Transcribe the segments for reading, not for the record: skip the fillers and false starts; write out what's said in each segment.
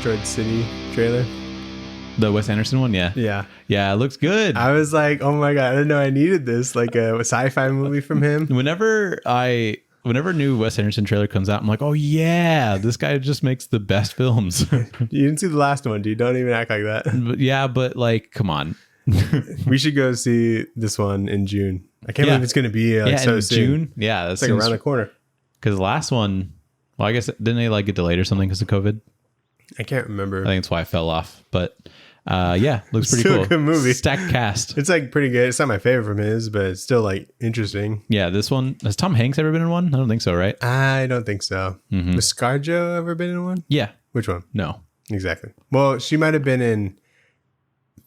Asteroid City trailer? The Wes Anderson one? Yeah. Yeah, it looks good. I was like, oh my God, I didn't know I needed this. Like a sci-fi movie from him. Whenever a new Wes Anderson trailer comes out, I'm like, oh yeah, this guy just makes the best films. You didn't see the last one, dude. Don't even act like that. But like, come on. We should go see this one in June. I can't believe it's going to be so in soon. June. Yeah, it's like around the corner. Because the last one, well, I guess didn't they like get delayed or something because of COVID? I can't remember. I think that's why I fell off. But yeah, looks pretty still cool. A good movie. Stacked cast. It's like pretty good. It's not my favorite from his, but it's still like interesting. Yeah, this one, has Tom Hanks ever been in one? I don't think so, right? I don't think so. Mm-hmm. Has ScarJo ever been in one? Yeah. Which one? No. Exactly. Well, she might have been in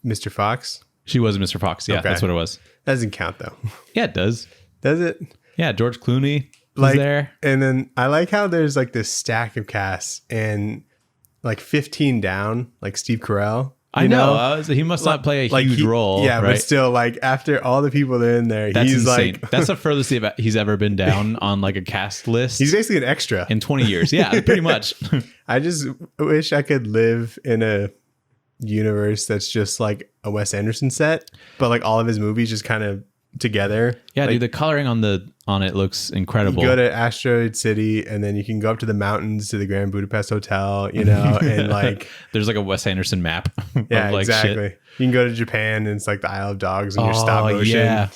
Mr. Fox. She was Mr. Fox. Yeah, that's what it was. That doesn't count though. Yeah, it does. Does it? Yeah, George Clooney was there. And then I like how there's like this stack of casts and like 15 down, like Steve Carell. I know. He must not play a huge role. Yeah, right? But still, like after all the people that are in there, that's he's insane. like That's the furthest he's ever been down on like a cast list. He's basically an extra in 20 years. Yeah, pretty much. I just wish I could live in a universe that's just like a Wes Anderson set, but like all of his movies just kind of together. Yeah, like, dude, the coloring on it looks incredible. You go to Asteroid City and then you can go up to the mountains to the Grand Budapest Hotel, and like there's like a Wes Anderson map. Yeah, of like exactly. Shit. You can go to Japan and it's like the Isle of Dogs and your stop motion. Yeah.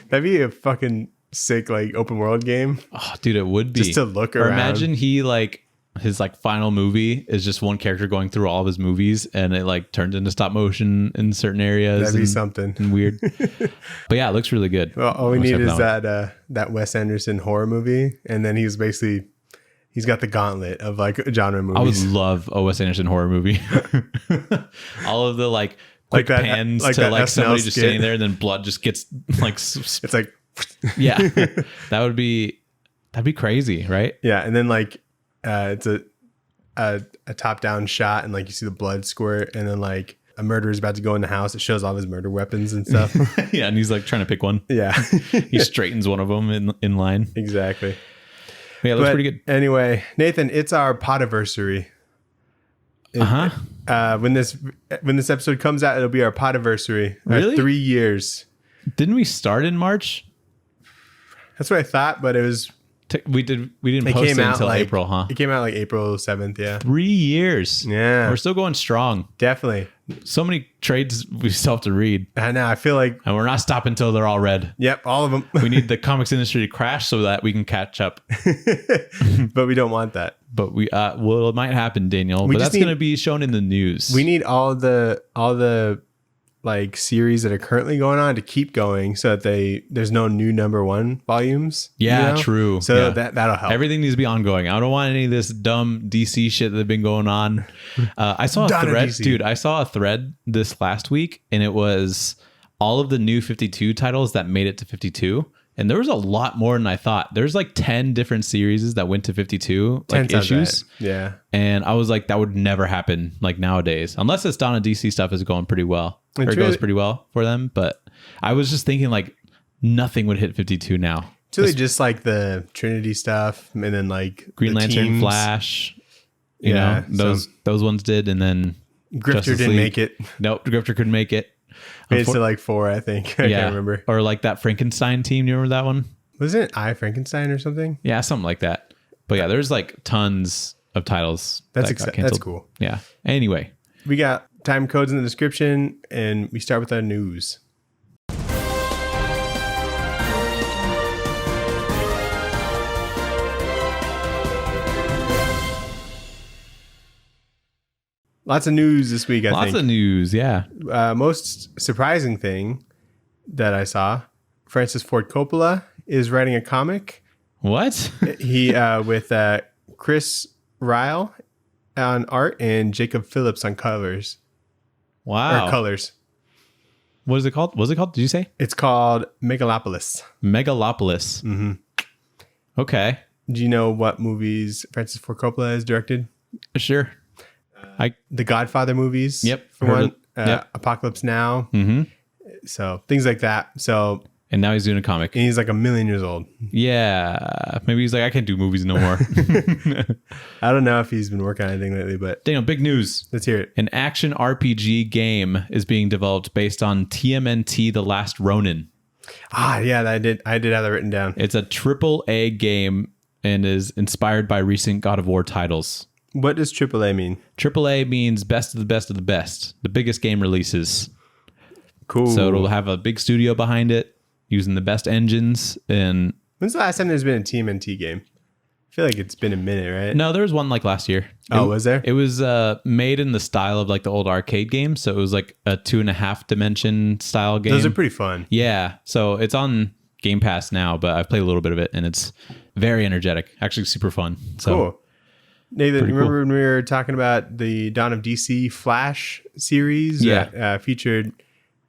That'd be a fucking sick like open world game. Oh, dude, it would be. Just to look around. Or imagine his like final movie is just one character going through all of his movies and it like turns into stop motion in certain areas. That'd be something and weird. But yeah, it looks really good. Well, all we need is that Wes Anderson horror movie, and then he's got the gauntlet of like genre movies. I would love a Wes Anderson horror movie. All of the like quick that, pans like to like somebody just skit. standing there and then blood just gets like it's like yeah. That'd be crazy, right? Yeah, and then like it's a top down shot and like you see the blood squirt, and then like a murderer's about to go in the house. It shows all of his murder weapons and stuff. Yeah, and he's like trying to pick one. Yeah. He straightens one of them in line. Exactly. Yeah, it looks pretty good. Anyway, Nathan, it's our podiversary. When this episode comes out, it'll be our podiversary. Really? 3 years. Didn't we start in March? That's what I thought, but it was we didn't post it until April, huh? It came out like April 7th, yeah. 3 years. Yeah. We're still going strong. Definitely. So many trades we still have to read. I know. I feel like... And we're not stopping until they're all read. Yep, all of them. We need the comics industry to crash so that we can catch up. But we don't want that. But it might happen, Daniel. But that's going to be shown in the news. We need all the like series that are currently going on to keep going so that there's no new number one volumes. Yeah, true. So that'll help. Everything needs to be ongoing. I don't want any of this dumb DC shit that's been going on. I saw a thread, dude. I saw a thread this last week, and it was all of the new 52 titles that made it to 52. And there was a lot more than I thought. There's like 10 different series that went to 52 like issues. Yeah. And I was like, that would never happen like nowadays, unless it's Dawn of DC stuff is going pretty well. Or it goes pretty well for them. But I was just thinking like nothing would hit 52 now. It's really just like the Trinity stuff, and then like Green Lantern, teams. Flash. You know, those ones did, and then Grifter didn't make it. Nope, Grifter couldn't make it. Made it to like 4, I think. I can't remember. Or like that Frankenstein team. You remember that one? Wasn't it I Frankenstein or something? Yeah, something like that. But yeah, there's like tons of titles that got canceled. That's cool. Yeah. Anyway, we got time codes in the description, and we start with our news. Lots of news this week, I think. Lots of news, yeah. Most surprising thing that I saw, Francis Ford Coppola is writing a comic. What? He with Chris Ryle on art and Jacob Phillips on covers. Wow. Or colors. What is it called? What's it called? Did you say? It's called Megalopolis. Megalopolis. Mm-hmm. Okay. Do you know what movies Francis Ford Coppola has directed? Sure. The Godfather movies. Yep. For one. Apocalypse Now. Mm-hmm. So things like that. So And now he's doing a comic. And he's like 1,000,000 years old. Yeah. Maybe he's like, I can't do movies no more. I don't know if he's been working on anything lately, but Daniel, big news. Let's hear it. An action RPG game is being developed based on TMNT The Last Ronin. Yeah, I did have that written down. It's a AAA game and is inspired by recent God of War titles. What does AAA mean? AAA means best of the best of the best. The biggest game releases. Cool. So it'll have a big studio behind it, using the best engines. And when's the last time there's been a TMNT game? I feel like it's been a minute, right? no, there was one like last year. Was there? It was made in the style of like the old arcade games. So it was like a 2.5 dimension style game. Those are pretty fun. Yeah. So it's on Game Pass now, but I've played a little bit of it and it's very energetic. Actually super fun. So cool. Nathan, remember cool. when we were talking about the Dawn of DC Flash series that featured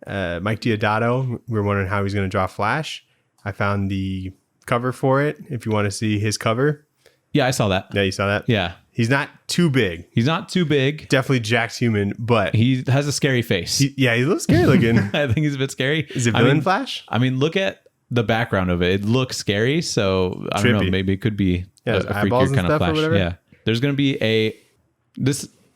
Mike Diodato? We were wondering how he's going to draw Flash. I found the cover for it if you want to see his cover. Yeah, I saw that. Yeah, you saw that? Yeah. He's not too big. He's not too big. Definitely jacked human, but he has a scary face. He's a little scary looking. I think he's a bit scary. Is it villain Flash? I mean, look at the background of it. It looks scary, so I don't know. Maybe it could be a freakier kind of Flash. Yeah. There's going to be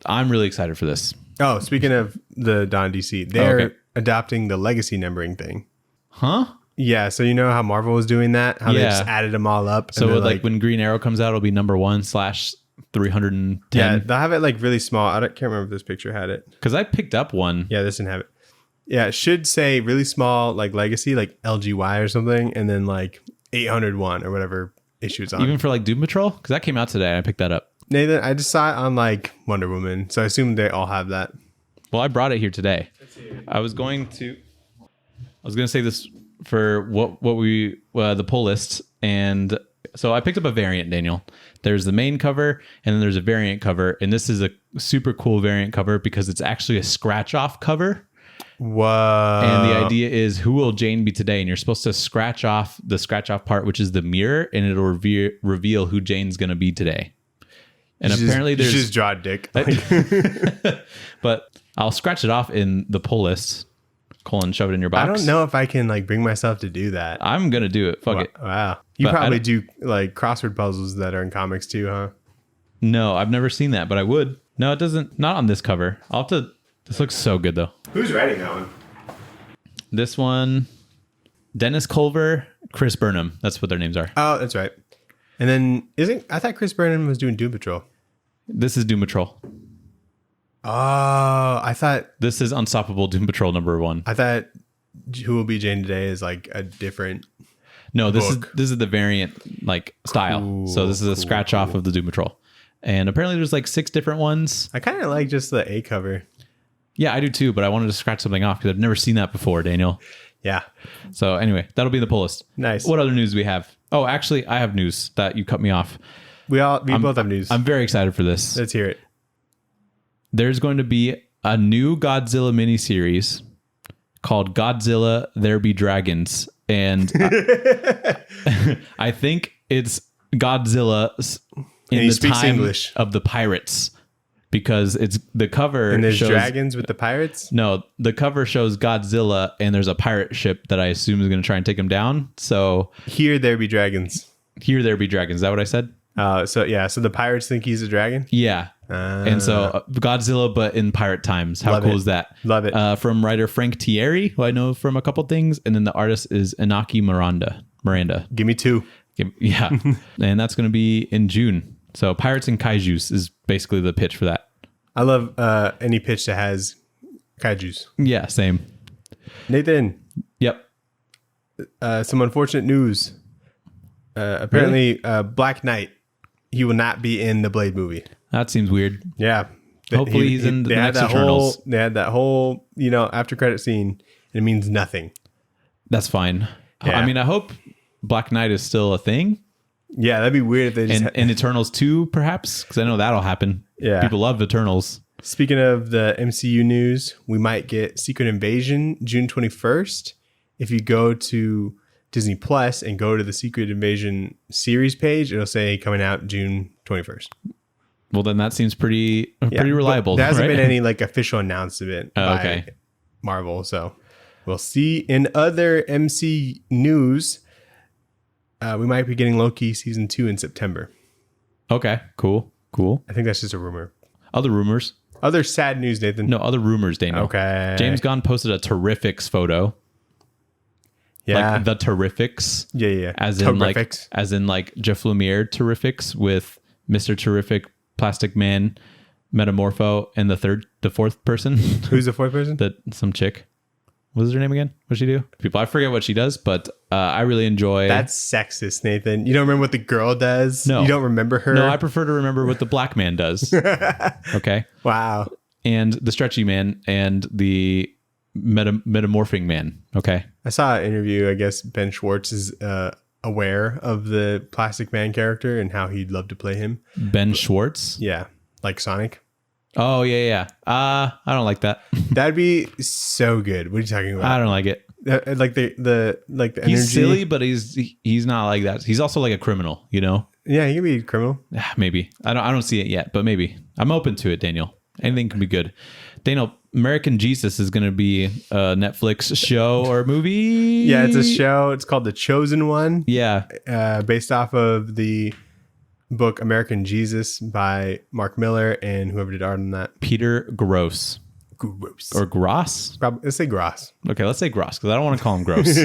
I'm really excited for this. Oh, speaking of the Dawn DC, they're adopting the legacy numbering thing. Huh? Yeah, so you know how Marvel was doing that? How they just added them all up. So like when Green Arrow comes out, it'll be number 1/310. Yeah, they'll have it like really small. I can't remember if this picture had it. Because I picked up one. Yeah, this didn't have it. Yeah, it should say really small, like legacy, like LGY or something, and then like 801 or whatever issues on. Even for like Doom Patrol? Because that came out today and I picked that up. Nathan, I just saw it on like Wonder Woman, so I assume they all have that. Well, I brought it here today. I was going to say this for the pull list, and so I picked up a variant, Daniel. There's the main cover, and then there's a variant cover, and this is a super cool variant cover because it's actually a scratch-off cover. Whoa. And the idea is, who will Jane be today? And you're supposed to scratch off the scratch-off part, which is the mirror, and it'll reveal who Jane's going to be today. And apparently there's... You just draw a dick. But I'll scratch it off in the pull list. Shove it in your box. I don't know if I can like bring myself to do that. I'm gonna do it. Fuck it. Wow. You probably do like crossword puzzles that are in comics too, huh? No, I've never seen that, but I would. No, it doesn't. Not on this cover. I'll have to. This looks so good though. Who's writing that one? This one, Dennis Culver, Chris Burnham. That's what their names are. Oh, that's right. And then I thought Chris Burnham was doing Doom Patrol. This is Doom Patrol. Oh, I thought this is Unstoppable Doom Patrol #1. I thought Who Will Be Jane Today is like a different. No, this is the variant like style. Cool, so this is a scratch off of the Doom Patrol, and apparently there's like 6 different ones. I kind of like just the A cover. Yeah, I do too, but I wanted to scratch something off because I've never seen that before, Daniel. Yeah. So anyway, that'll be the pull list. Nice. What other news do we have? Oh, actually, I have news that you cut me off. We both have news. I'm very excited for this. Let's hear it. There's going to be a new Godzilla miniseries called Godzilla There Be Dragons. And I think it's Godzilla in the time English. Of the pirates, because it's the cover. And there's dragons with the pirates? No, the cover shows Godzilla and there's a pirate ship that I assume is going to try and take him down. So Here There Be Dragons. Here There Be Dragons. Is that what I said? So the pirates think he's a dragon? Yeah. And so Godzilla, but in pirate times. How cool is that? Love it. From writer Frank Thierry, who I know from a couple things. And then the artist is Inaki Miranda. Give me 2. Yeah. And that's going to be in June. So Pirates and Kaijus is basically the pitch for that. I love any pitch that has kaijus. Yeah, same. Nathan. Yep. Some unfortunate news. Apparently, Black Knight, he will not be in the Blade movie. That seems weird. Yeah. Hopefully he's in the next Eternals. They had that whole, after credit scene, and it means nothing. That's fine. Yeah. I mean, I hope Black Knight is still a thing. Yeah, that'd be weird if they just... And Eternals 2, perhaps? Because I know that'll happen. Yeah. People love Eternals. Speaking of the MCU news, we might get Secret Invasion June 21st. If you go to Disney Plus and go to the Secret Invasion series page, it'll say coming out June 21st. Well, then that seems pretty reliable. There hasn't right? been any like official announcement by Marvel, so We'll see. In other MC news, we might be getting Loki season 2 in September. Okay, cool. I think that's just a rumor. Other rumors. Other sad news, Nathan. No, other rumors, Daniel. Okay. James Gunn posted a Terrifics photo. Yeah. Like the Terrifics. Yeah. As in like Jeff Lemire Terrifics with Mr. Terrific, Plastic Man, Metamorpho, and the fourth person. Who's the fourth person? Some chick. What was her name again? What'd she do? People, I forget what she does, but I really enjoy. That's sexist, Nathan. You don't remember what the girl does? No. You don't remember her? No, I prefer to remember what the black man does. Okay. Wow. And the stretchy man and the metamorphing man. Okay. I saw an interview. I guess Ben Schwartz is aware of the Plastic Man character and how he'd love to play him. Ben Schwartz? Yeah. Like Sonic. Oh, yeah. I don't like that. That'd be so good. What are you talking about? I don't like it. Like the energy. He's silly, but he's not like that. He's also like a criminal, you know? Yeah, he can be a criminal. Maybe. I don't see it yet, but maybe. I'm open to it, Daniel. Anything can be good. Daniel, American Jesus is going to be a Netflix show or movie. Yeah, it's a show. It's called The Chosen One. Yeah. Based off of the book American Jesus by Mark Miller and whoever did art on that. Peter Gross. Or Gross? Let's say Gross. Okay, let's say Gross because I don't want to call him Gross.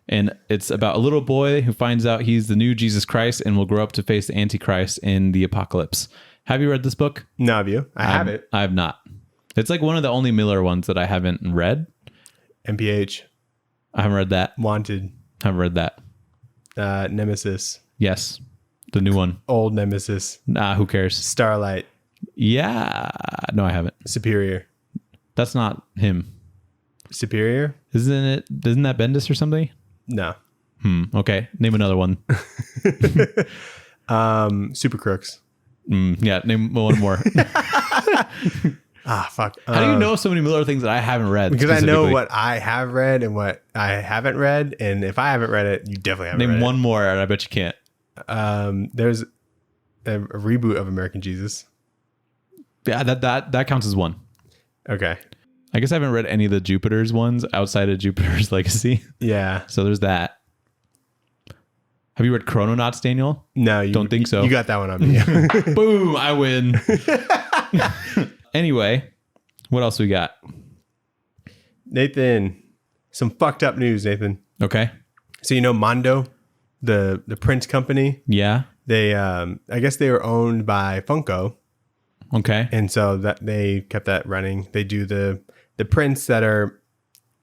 And it's about a little boy who finds out he's the new Jesus Christ and will grow up to face the Antichrist in the apocalypse. Have you read this book? No, have you? I have it. I have not. It's like one of the only Miller ones that I haven't read. MPH. I haven't read that. Wanted. Haven't read that. Nemesis. Yes. The new one. Old Nemesis. Nah, who cares? Starlight. Yeah. No, I haven't. Superior. That's not him. Superior? Isn't that Bendis or something? No. Okay. Name another one. Super Crooks. Yeah, name one more. Fuck. How do you know so many Miller things that I haven't read? Because I know what I have read and what I haven't read. And if I haven't read it, you definitely haven't read it. Name one more, and I bet you can't. There's a reboot of American Jesus. Yeah, that counts as one. Okay. I guess I haven't read any of the Jupiter's ones outside of Jupiter's Legacy. Yeah. So there's that. Have you read Chrononauts, Daniel? No, you don't think so. You got that one on me. Boom! I win. Anyway, what else we got? Nathan, some fucked up news, Nathan. Okay. So you know Mondo, the print company? Yeah. They I guess they were owned by Funko. Okay. And so that they kept that running. They do the prints that are,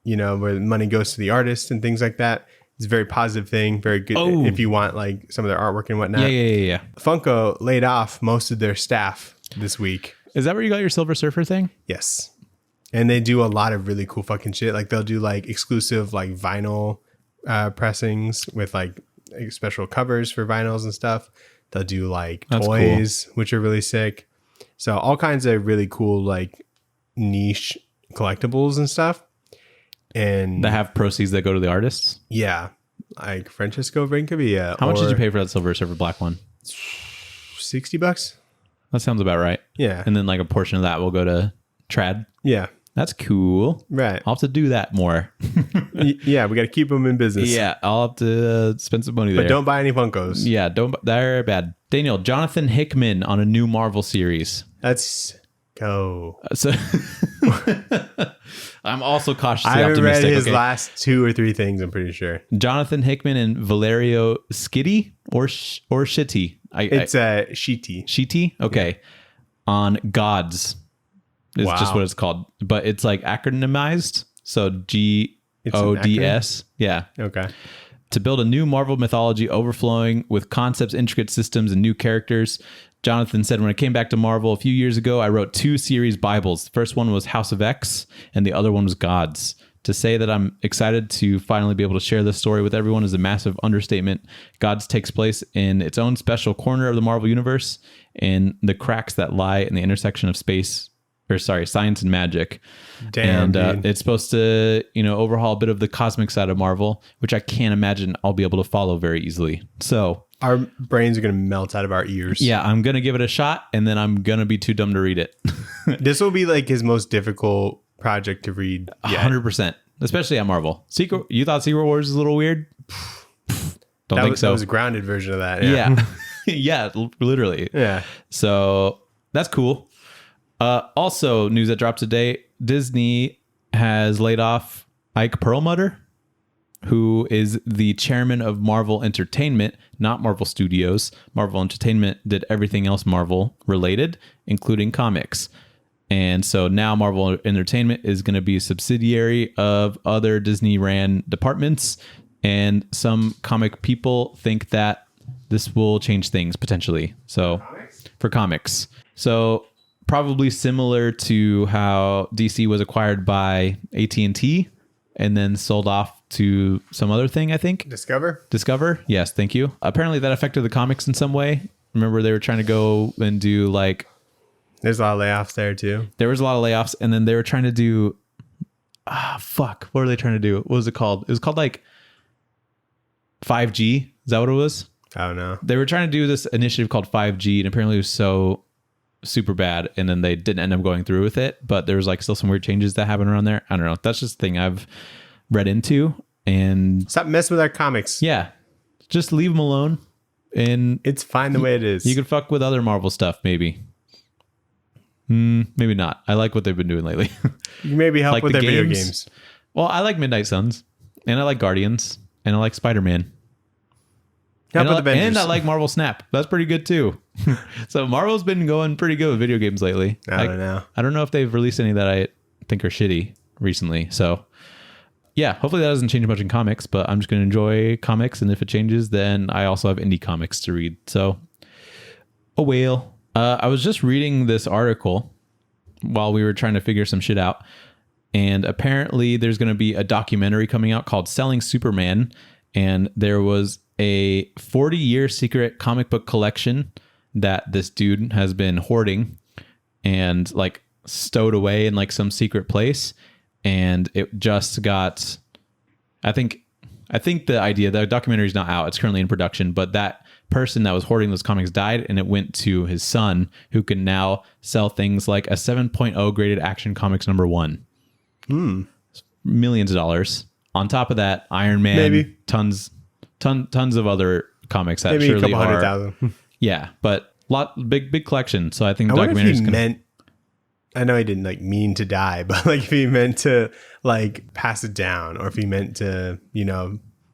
where the money goes to the artist and things like that. It's a very positive thing, very good if you want like some of their artwork and whatnot. Yeah. Funko laid off most of their staff this week. Is that where you got your Silver Surfer thing? Yes. And they do a lot of really cool fucking shit. Like they'll do like exclusive like vinyl pressings with like special covers for vinyls and stuff. They'll do like toys, which are really sick. So all kinds of really cool like niche collectibles and stuff. And that have proceeds that go to the artists? Yeah. Like Francisco Brincavilla. How much did you pay for that Silver Surfer black one? $60. That sounds about right. Yeah. And then like a portion of that will go to trad. Yeah. That's cool. Right. I'll have to do that more. Yeah, we got to keep them in business. Yeah, I'll have to spend some money there. But don't buy any Funkos. Yeah, they're bad. Daniel, Jonathan Hickman on a new Marvel series. Let's go. So I'm also cautiously I haven't optimistic. read his last 2 or 3 things, I'm pretty sure. Jonathan Hickman and Valerio Schiti or Shitty. It's Shitty. Shitty? Okay. Yeah. On Gods. It's just what it's called. But it's like acronymized. So GODS. Yeah. Okay. To build a new Marvel mythology overflowing with concepts, intricate systems, and new characters. Jonathan said, when I came back to Marvel a few years ago, I wrote 2 series Bibles. The first one was House of X, and the other one was Gods. To say that I'm excited to finally be able to share this story with everyone is a massive understatement. Gods takes place in its own special corner of the Marvel Universe, and the cracks that lie in the intersection of science and magic. Damn, and it's supposed to, overhaul a bit of the cosmic side of Marvel, which I can't imagine I'll be able to follow very easily. So our brains are going to melt out of our ears. Yeah, I'm going to give it a shot, and then I'm going to be too dumb to read it. This will be like his most difficult project to read yet. 100%. especially at Marvel. You thought Secret Wars was a little weird? Don't think so. That was a grounded version of that. Yeah. Yeah, literally. Yeah. So that's cool. Also, news that dropped today, Disney has laid off Ike Perlmutter, who is the chairman of Marvel Entertainment, not Marvel Studios. Marvel Entertainment did everything else Marvel related, including comics. And so now Marvel Entertainment is going to be a subsidiary of other Disney ran departments. And some comic people think that this will change things potentially. So for comics. So probably similar to how DC was acquired by AT&T and then sold off to some other thing, I think. Discover. Yes, thank you. Apparently that affected the comics in some way. Remember they were trying to go and do like... There's a lot of layoffs there too. There was a lot of layoffs. And then they were trying to do... What were they trying to do? What was it called? It was called like 5G. Is that what it was? I don't know. They were trying to do this initiative called 5G, and apparently it was so super bad, and then they didn't end up going through with it. But there was like still some weird changes that happened around there. I don't know. That's just a thing I've read into. And stop messing with our comics. Yeah, just leave them alone. And it's fine the way it is. You could fuck with other Marvel stuff, maybe. Maybe not. I like what they've been doing lately. You maybe help like with their video games. Well, I like Midnight Suns, and I like Guardians, and I like Spider-Man. And I like Marvel Snap. That's pretty good too. So Marvel's been going pretty good with video games lately. I don't know. I don't know if they've released any that I think are shitty recently. So yeah, hopefully that doesn't change much in comics, but I'm just going to enjoy comics. And if it changes, then I also have indie comics to read. So a whale. I was just reading this article while we were trying to figure some shit out. And apparently there's going to be a documentary coming out called Selling Superman. And there was a 40-year secret comic book collection that this dude has been hoarding and like stowed away in like some secret place. And it just got, I think the documentary is not out. It's currently in production, but that person that was hoarding those comics died, and it went to his son, who can now sell things like a 7.0 graded Action Comics #1. Millions of dollars. On top of that, Iron Man, maybe tons of other comics that maybe surely a couple $100,000. Yeah, but big collection. So I think documentaries I know he didn't like mean to die, but like if he meant to like pass it down, or if he meant to,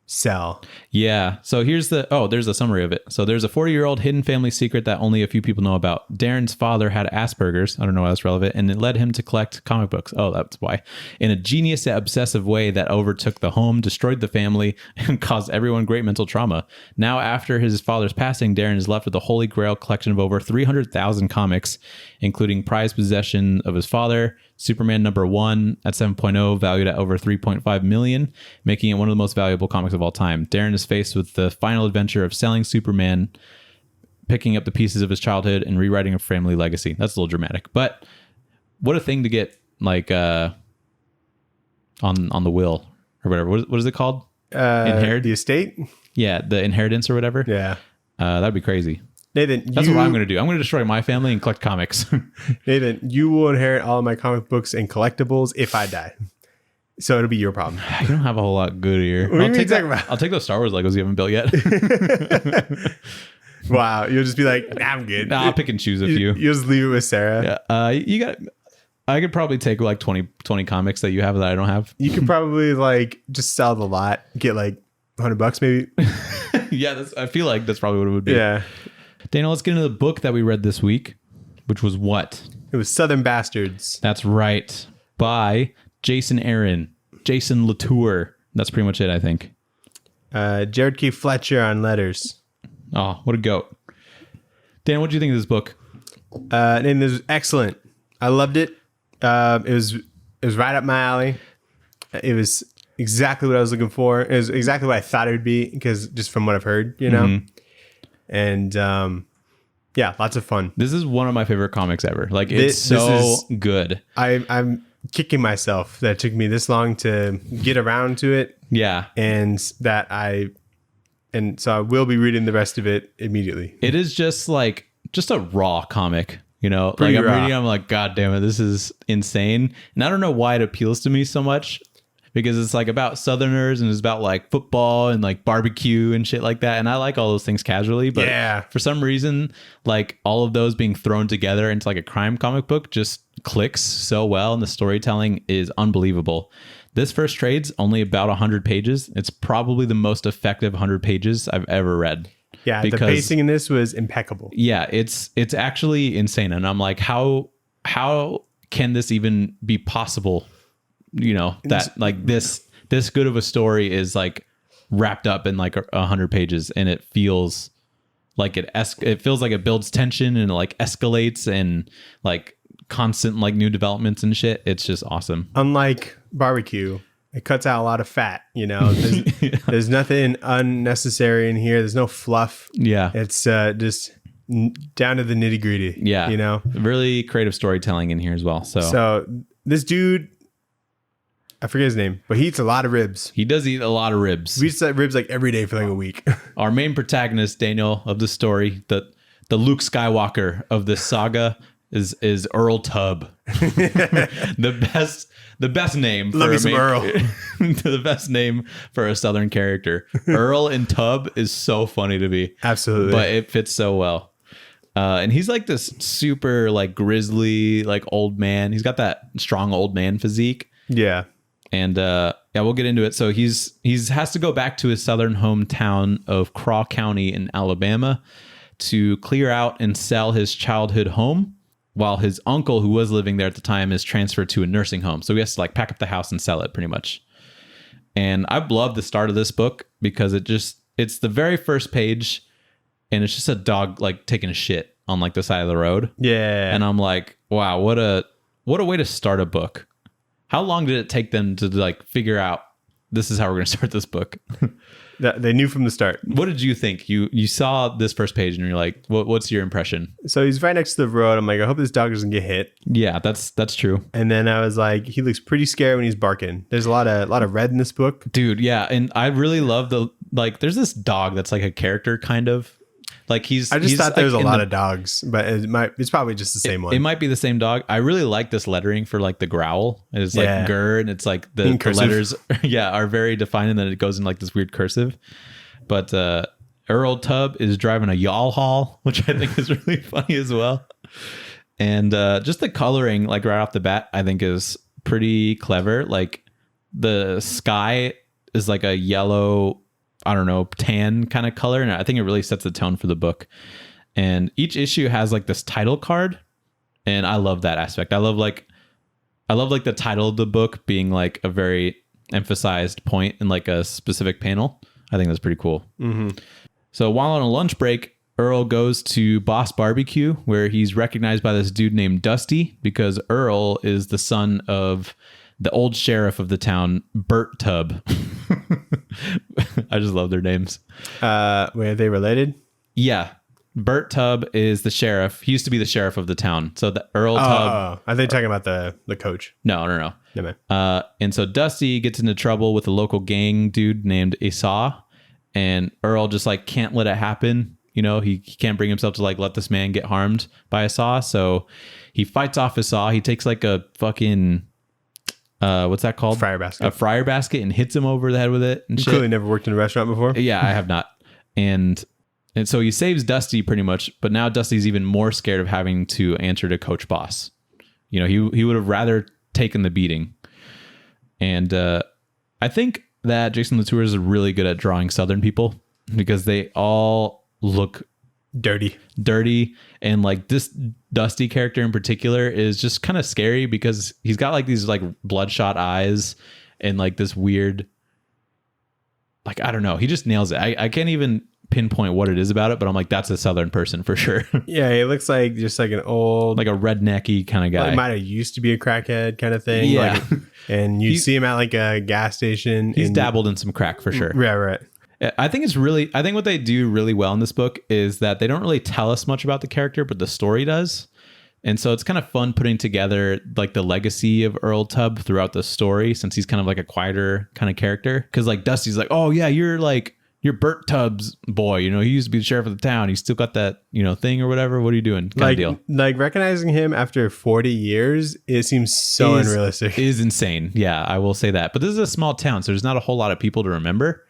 sell. Yeah. So there's a summary of it. So there's a 40-year-old hidden family secret that only a few people know about. Darren's father had Asperger's. I don't know why that's relevant. And it led him to collect comic books. Oh, that's why. In a genius yet obsessive way that overtook the home, destroyed the family, and caused everyone great mental trauma. Now, after his father's passing, Darren is left with a holy grail collection of over 300,000 comics, including prized possession of his father, Superman #1 at 7.0, valued at over 3.5 million, making it one of the most valuable comics of all time. Darren is faced with the final adventure of selling Superman, picking up the pieces of his childhood, and rewriting a family legacy. That's a little dramatic, but what a thing to get like on the will or whatever. What is it called? The estate? Yeah, the inheritance or whatever. Yeah. That'd be crazy. Nathan, that's what I'm going to do. I'm going to destroy my family and collect comics. Nathan, you will inherit all of my comic books and collectibles if I die. So it'll be your problem. You don't have a whole lot good here. I'll take those Star Wars Legos you haven't built yet. Wow. You'll just be like, I'm good. I'll pick and choose a few. You'll just leave it with Sarah. Yeah. I could probably take like 20 comics that you have that I don't have. You could probably like just sell the lot, get like $100 maybe. Yeah. I feel like that's probably what it would be. Yeah. Daniel, let's get into the book that we read this week, which was what? It was Southern Bastards. That's right. By Jason Latour. That's pretty much it, I think. Jared K. Fletcher on letters. Oh, what a goat. Dan, what do you think of this book? And it was excellent. I loved it. It was right up my alley. It was exactly what I was looking for. It was exactly what I thought it would be, because just from what I've heard, Mm-hmm. And yeah, lots of fun. This is one of my favorite comics ever. Like it's so good. I'm kicking myself that it took me this long to get around to it. Yeah. And so I will be reading the rest of it immediately. It is just a raw comic, Pretty like raw. I'm like, God damn it, this is insane. And I don't know why it appeals to me so much, because it's like about Southerners and it's about like football and like barbecue and shit like that. And I like all those things casually, but for some reason, like all of those being thrown together into like a crime comic book just clicks so well. And the storytelling is unbelievable. This first trade's only about 100 pages. It's probably the most effective 100 pages I've ever read. Yeah, because the pacing in this was impeccable. Yeah, it's actually insane. And I'm like, how can this even be possible? You know, that like this good of a story is like wrapped up in like 100 pages, and it feels like it feels like it builds tension and it like escalates and like constant like new developments and shit. It's just awesome. Unlike barbecue, it cuts out a lot of fat, you know. There's nothing unnecessary in here. There's no fluff. Yeah. It's just down to the nitty gritty. Yeah. You know, really creative storytelling in here as well. So this dude, I forget his name, but he eats a lot of ribs. He does eat a lot of ribs. We eat ribs like every day for like a week. Our main protagonist, Daniel, of the story, the Luke Skywalker of this saga is Earl Tubb. The best name for Earl. The best name for a Southern character. Earl and Tubb is so funny to me. Absolutely. But it fits so well. And he's like this super like grizzly, like old man. He's got that strong old man physique. Yeah. And yeah, we'll get into it. So he's has to go back to his southern hometown of Craw County in Alabama to clear out and sell his childhood home, while his uncle, who was living there at the time, is transferred to a nursing home. So he has to like pack up the house and sell it pretty much. And I love the start of this book because it's the very first page, and it's just a dog like taking a shit on like the side of the road. Yeah. And I'm like, wow, what a way to start a book. How long did it take them to like figure out this is how we're going to start this book? They knew from the start. What did you think? You saw this first page and you're like, what's your impression? So he's right next to the road. I'm like, I hope this dog doesn't get hit. Yeah, that's true. And then I was like, he looks pretty scared when he's barking. There's a lot of red in this book. Dude, yeah. And I really love there's this dog that's like a character kind of. Like I just thought there was like a lot of dogs, but it's probably just the same one. It might be the same dog. I really like this lettering for like the growl. It's like grr, and it's like the letters are very defined, and then it goes in like this weird cursive. But Earl Tubb is driving a y'all haul, which I think is really funny as well. And just the coloring, like right off the bat, I think is pretty clever. Like the sky is like a yellow, I don't know, tan kind of color. And I think it really sets the tone for the book. And each issue has like this title card. And I love that aspect. I love like the title of the book being like a very emphasized point in like a specific panel. I think that's pretty cool. Mm-hmm. So while on a lunch break, Earl goes to Boss Barbecue, where he's recognized by this dude named Dusty, because Earl is the son of the old sheriff of the town, Bert Tubb. I just love their names. Are they related? Yeah. Bert Tubb is the sheriff. He used to be the sheriff of the town. So the Earl Tubb. Are they talking about the coach? No. No, and so Dusty gets into trouble with a local gang dude named Esau. And Earl just like can't let it happen. You know, he can't bring himself to like let this man get harmed by Esau. So he fights off Esau. He takes like a fucking... what's that called? Fryer basket. A fryer basket, and hits him over the head with it and shit. Clearly never worked in a restaurant before. Yeah, I have not. And so he saves Dusty pretty much, but now Dusty's even more scared of having to answer to Coach Boss. You know, he would have rather taken the beating. And I think that Jason Latour is really good at drawing Southern people because they all look dirty, and like this Dusty character in particular is just kind of scary because he's got like these like bloodshot eyes and like this weird, like, I don't know, he just nails it. I can't even pinpoint what it is about it, but I'm like, that's a Southern person for sure. Yeah, he looks like just like an old, like a rednecky kind of guy. Like might have used to be a crackhead kind of thing. Yeah, like, and you see him at like a gas station. He's dabbled in some crack for sure. Yeah, right. I think what they do really well in this book is that they don't really tell us much about the character, but the story does. And so it's kind of fun putting together like the legacy of Earl Tubb throughout the story, since he's kind of like a quieter kind of character. Cause like Dusty's like, oh yeah, you're you're Bert Tubbs' boy. You know, he used to be the sheriff of the town. He's still got that, you know, thing or whatever. What are you doing? Kind of deal. Like recognizing him after 40 years, it seems so unrealistic. Is insane. Yeah, I will say that. But this is a small town, so there's not a whole lot of people to remember.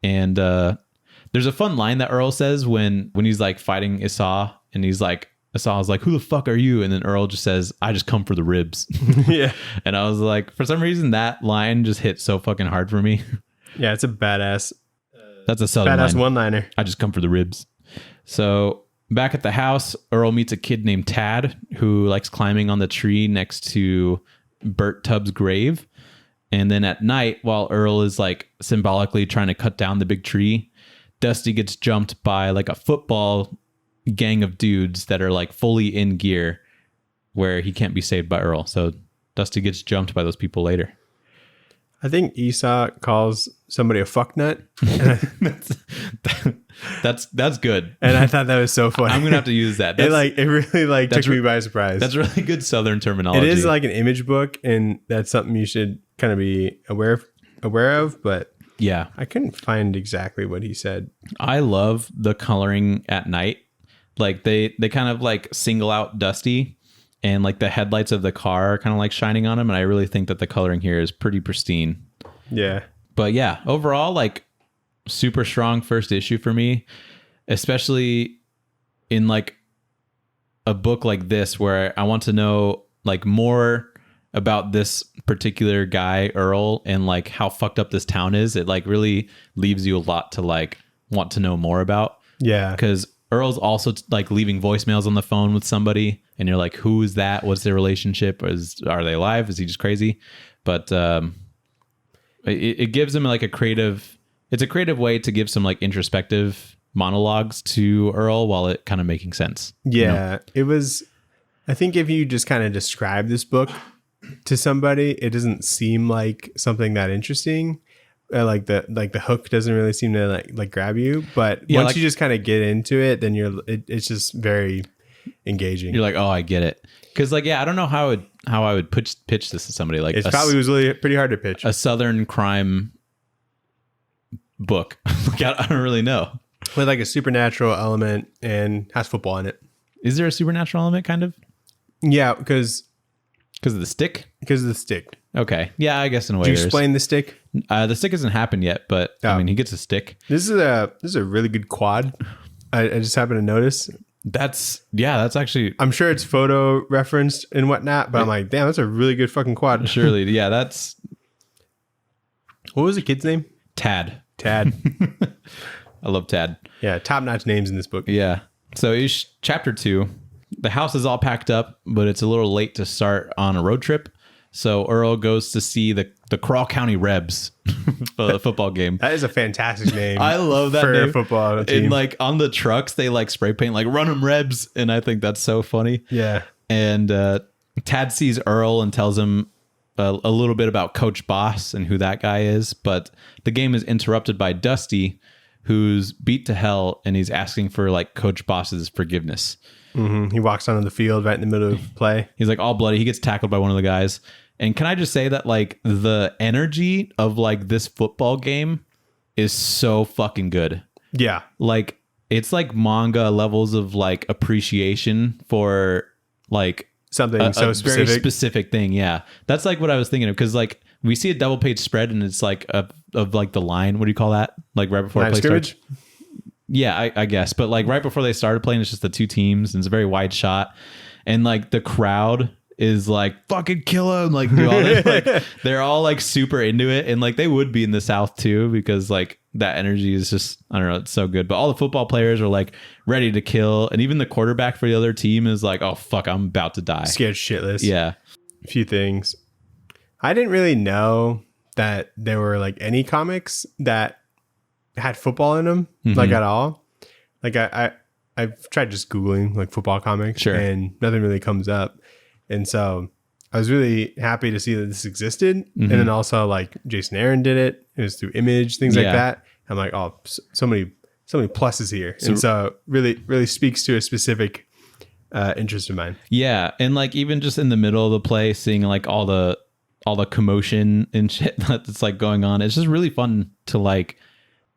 And there's a fun line that Earl says when he's like fighting Issa, and he's like, Issa's like, who the fuck are you? And then Earl just says, I just come for the ribs. Yeah. And I was like, for some reason, that line just hit so fucking hard for me. Yeah, it's a badass. That's a Southern badass line. one-liner. I just come for the ribs. So back at the house, Earl meets a kid named Tad who likes climbing on the tree next to Bert Tubbs' grave. And then at night, while Earl is like symbolically trying to cut down the big tree, Dusty gets jumped by like a football gang of dudes that are like fully in gear where he can't be saved by Earl. So Dusty gets jumped by those people later. I think Esau calls somebody a fucknut. That's good. And I thought that was so funny. I'm gonna have to use that. It really took me by surprise. That's really good Southern terminology. It is like an image book, and that's something you should kind of be aware of. But yeah, I couldn't find exactly what he said. I love the coloring at night. Like they kind of like single out Dusty, and like the headlights of the car are kind of like shining on him. And I really think that the coloring here is pretty pristine. Yeah. But yeah, overall, like super strong first issue for me, especially in like a book like this where I want to know like more about this particular guy, Earl, and like how fucked up this town is. It like really leaves you a lot to like want to know more about. Yeah. Because Earl's also like leaving voicemails on the phone with somebody, and you're like, who is that? What's their relationship? Are they alive? Is he just crazy? But it gives him like it's a creative way to give some like introspective monologues to Earl while it kind of making sense. Yeah, you know? It was, I think if you just kind of describe this book to somebody, it doesn't seem like something that interesting. Like the hook doesn't really seem to like grab you, but once you just kind of get into it, then it's just very engaging. You're like, oh, I get it. Because like, yeah, I don't know how I would pitch this to somebody. Like, it probably was really pretty hard to pitch a Southern crime book. Like, I don't really know. With like a supernatural element and has football in it. Is there a supernatural element kind of? Yeah, because of the stick? Because of the stick. Okay. Yeah, I guess in a way. Did you explain the stick? The stick hasn't happened yet, but I mean, he gets a stick. This is a really good quad. I just happened to notice. That's actually. I'm sure it's photo referenced and whatnot, but I'm like, damn, that's a really good fucking quad. Surely, yeah. That's. What was the kid's name? Tad. I love Tad. Yeah, top notch names in this book. Yeah. So chapter 2. The house is all packed up, but it's a little late to start on a road trip. So Earl goes to see the Crawl County Rebs for the football game. That is a fantastic name. I love that for name. A football team. And like on the trucks, they like spray paint like "Run 'em Rebs," and I think that's so funny. Yeah. And Tad sees Earl and tells him a little bit about Coach Boss and who that guy is. But the game is interrupted by Dusty, who's beat to hell, and he's asking for like Coach Boss's forgiveness. Mm-hmm. He walks onto the field right in the middle of play. He's like all bloody. He gets tackled by one of the guys. And can I just say that like the energy of like this football game is so fucking good. Yeah. Like it's like manga levels of like appreciation for like something a specific. Very specific thing. Yeah. That's like what I was thinking of. Cause like we see a double page spread and it's like of like the line. What do you call that? Like right before play starts. Yeah, I guess. But like right before they started playing, it's just the two teams and it's a very wide shot. And like the crowd is like, fucking kill him. Like, do all that. Like, they're all like super into it. And like they would be in the South too, because like that energy is just, I don't know, it's so good. But all the football players are like ready to kill. And even the quarterback for the other team is like, oh, fuck, I'm about to die. Scared shitless. Yeah. A few things. I didn't really know that there were like any comics that had football in them, like at all. Like I've tried just Googling like football comics, and nothing really comes up. And so I was really happy to see that this existed. And then also like Jason Aaron did it. It was through Image, things like that. I'm like, oh, so many pluses here. And so really speaks to a specific interest of mine. Yeah. And like even just in the middle of the play, seeing like all the commotion and shit that's like going on, it's just really fun to like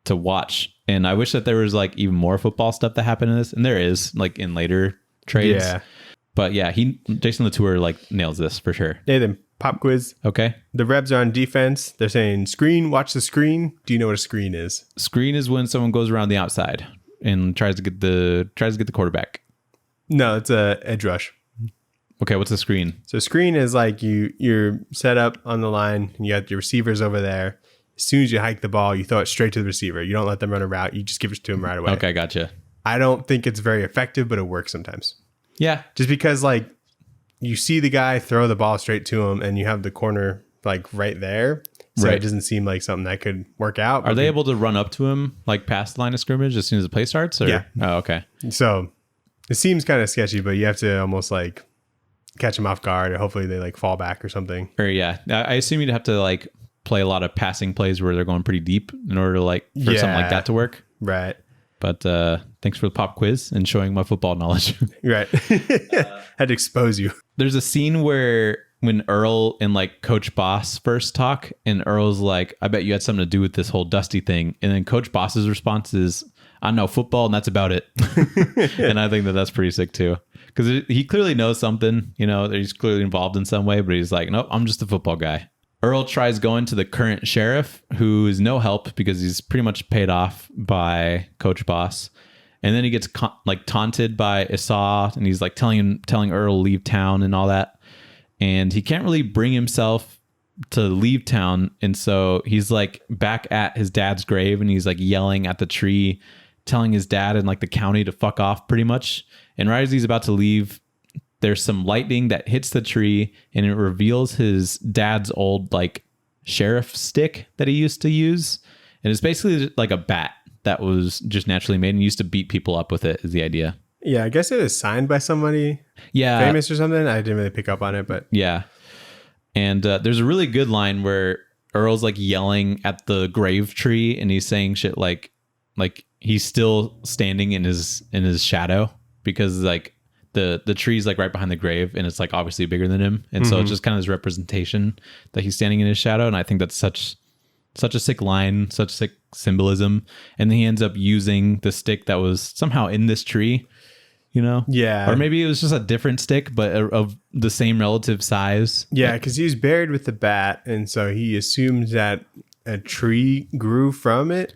to watch. And I wish that there was like even more football stuff that happened in this. And there is, like in later trades. Yeah. But yeah, Jason Latour like nails this for sure. Nathan, pop quiz. Okay. The Rebs are on defense. They're saying screen, watch the screen. Do you know what a screen is? Screen is when someone goes around the outside and tries to get the quarterback. No, it's a edge rush. Okay, what's a screen? So screen is like you're set up on the line and you got your receivers over there. As soon as you hike the ball, you throw it straight to the receiver. You don't let them run a route. You just give it to them right away. Okay, gotcha. I don't think it's very effective, but it works sometimes. Yeah. Just because like you see the guy throw the ball straight to him and you have the corner like right there. So Right. It doesn't seem like something that could work out. Are they able to run up to him like past the line of scrimmage as soon as the play starts? Or? Yeah. Oh, okay. So it seems kind of sketchy, but you have to almost like catch them off guard or hopefully they like fall back or something. Or yeah, I assume you'd have to like play a lot of passing plays where they're going pretty deep in order to like for something like that to work. Right. But thanks for the pop quiz and showing my football knowledge. Right. Had to expose you. There's a scene where when Earl and like Coach Boss first talk, and Earl's like, I bet you had something to do with this whole Dusty thing. And then Coach Boss's response is, I know football and that's about it. And I think that that's pretty sick too. Because he clearly knows something, you know, he's clearly involved in some way, but he's like, nope, I'm just a football guy. Earl tries going to the current sheriff, who is no help because he's pretty much paid off by Coach Boss. And then he gets taunted by Issa, and he's like telling Earl to leave town and all that. And he can't really bring himself to leave town. And so he's like back at his dad's grave and he's like yelling at the tree, telling his dad and like the county to fuck off pretty much. And right as he's about to leave, there's some lightning that hits the tree and it reveals his dad's old like sheriff stick that he used to use. And it's basically like a bat that was just naturally made and used to beat people up with it is the idea. Yeah, I guess it was signed by somebody famous or something. I didn't really pick up on it, but yeah. And there's a really good line where Earl's like yelling at the grave tree and he's saying shit like he's still standing in his shadow because like the tree's like right behind the grave and it's like obviously bigger than him. And so it's just kind of this representation that he's standing in his shadow. And I think that's such a sick line, such sick symbolism. And then he ends up using the stick that was somehow in this tree, you know? Yeah. Or maybe it was just a different stick, but of the same relative size. Yeah, because he was buried with the bat. And so he assumed that a tree grew from it,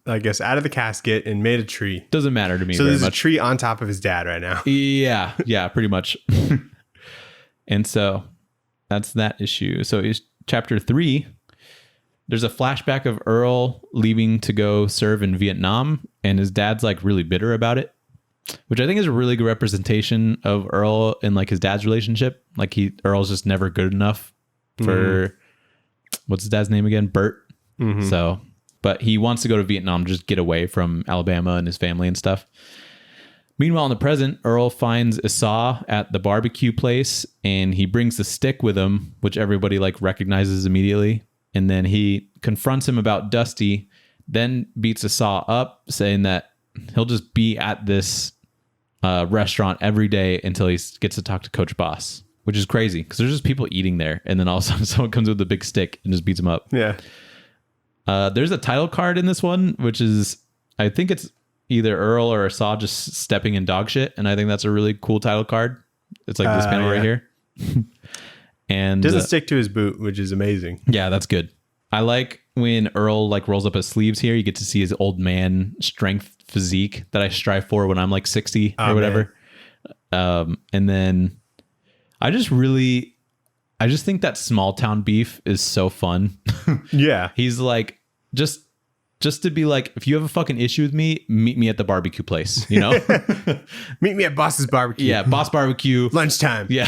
I guess, out of the casket and made a tree. Doesn't matter to me. So very there's much. a tree on top of his dad right now. Yeah, pretty much. And so that's that issue. So it's chapter 3. There's a flashback of Earl leaving to go serve in Vietnam, and his dad's like really bitter about it, which I think is a really good representation of Earl and like his dad's relationship. Like Earl's just never good enough for what's his dad's name again? Bert. So, but he wants to go to Vietnam, just get away from Alabama and his family and stuff. Meanwhile, in the present, Earl finds Issa at the barbecue place and he brings the stick with him, which everybody like recognizes immediately. And then he confronts him about Dusty, then beats Issa up, saying that he'll just be at this restaurant every day until he gets to talk to Coach Boss, which is crazy because there's just people eating there. And then all of a sudden someone comes with a big stick and just beats him up. Yeah. There's a title card in this one, which is, I think it's either Earl or Issa just stepping in dog shit. And I think that's a really cool title card. It's like this panel right here. And doesn't stick to his boot, which is amazing. Yeah, that's good. I like when Earl like rolls up his sleeves here. You get to see his old man strength physique that I strive for when I'm like 60 or whatever. And then I just think that small town beef is so fun. Yeah. He's like, just to be like, if you have a fucking issue with me, meet me at the barbecue place, you know? Meet me at Boss's barbecue. Yeah, Boss Barbecue. Lunchtime. Yeah.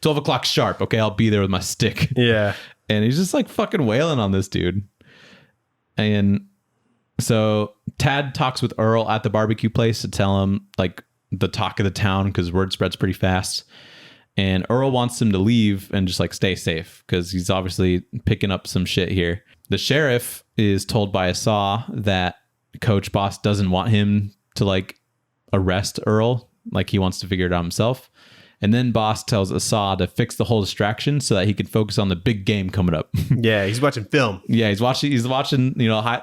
12 o'clock sharp. Okay, I'll be there with my stick. Yeah. And he's just like fucking wailing on this dude. And so Tad talks with Earl at the barbecue place to tell him like the talk of the town because word spreads pretty fast. And Earl wants him to leave and just like stay safe because he's obviously picking up some shit here. The sheriff is told by Issa that Coach Boss doesn't want him to like arrest Earl. Like he wants to figure it out himself. And then boss tells Asa to fix the whole distraction so that he can focus on the big game coming up. Yeah, he's watching film. Yeah, he's watching,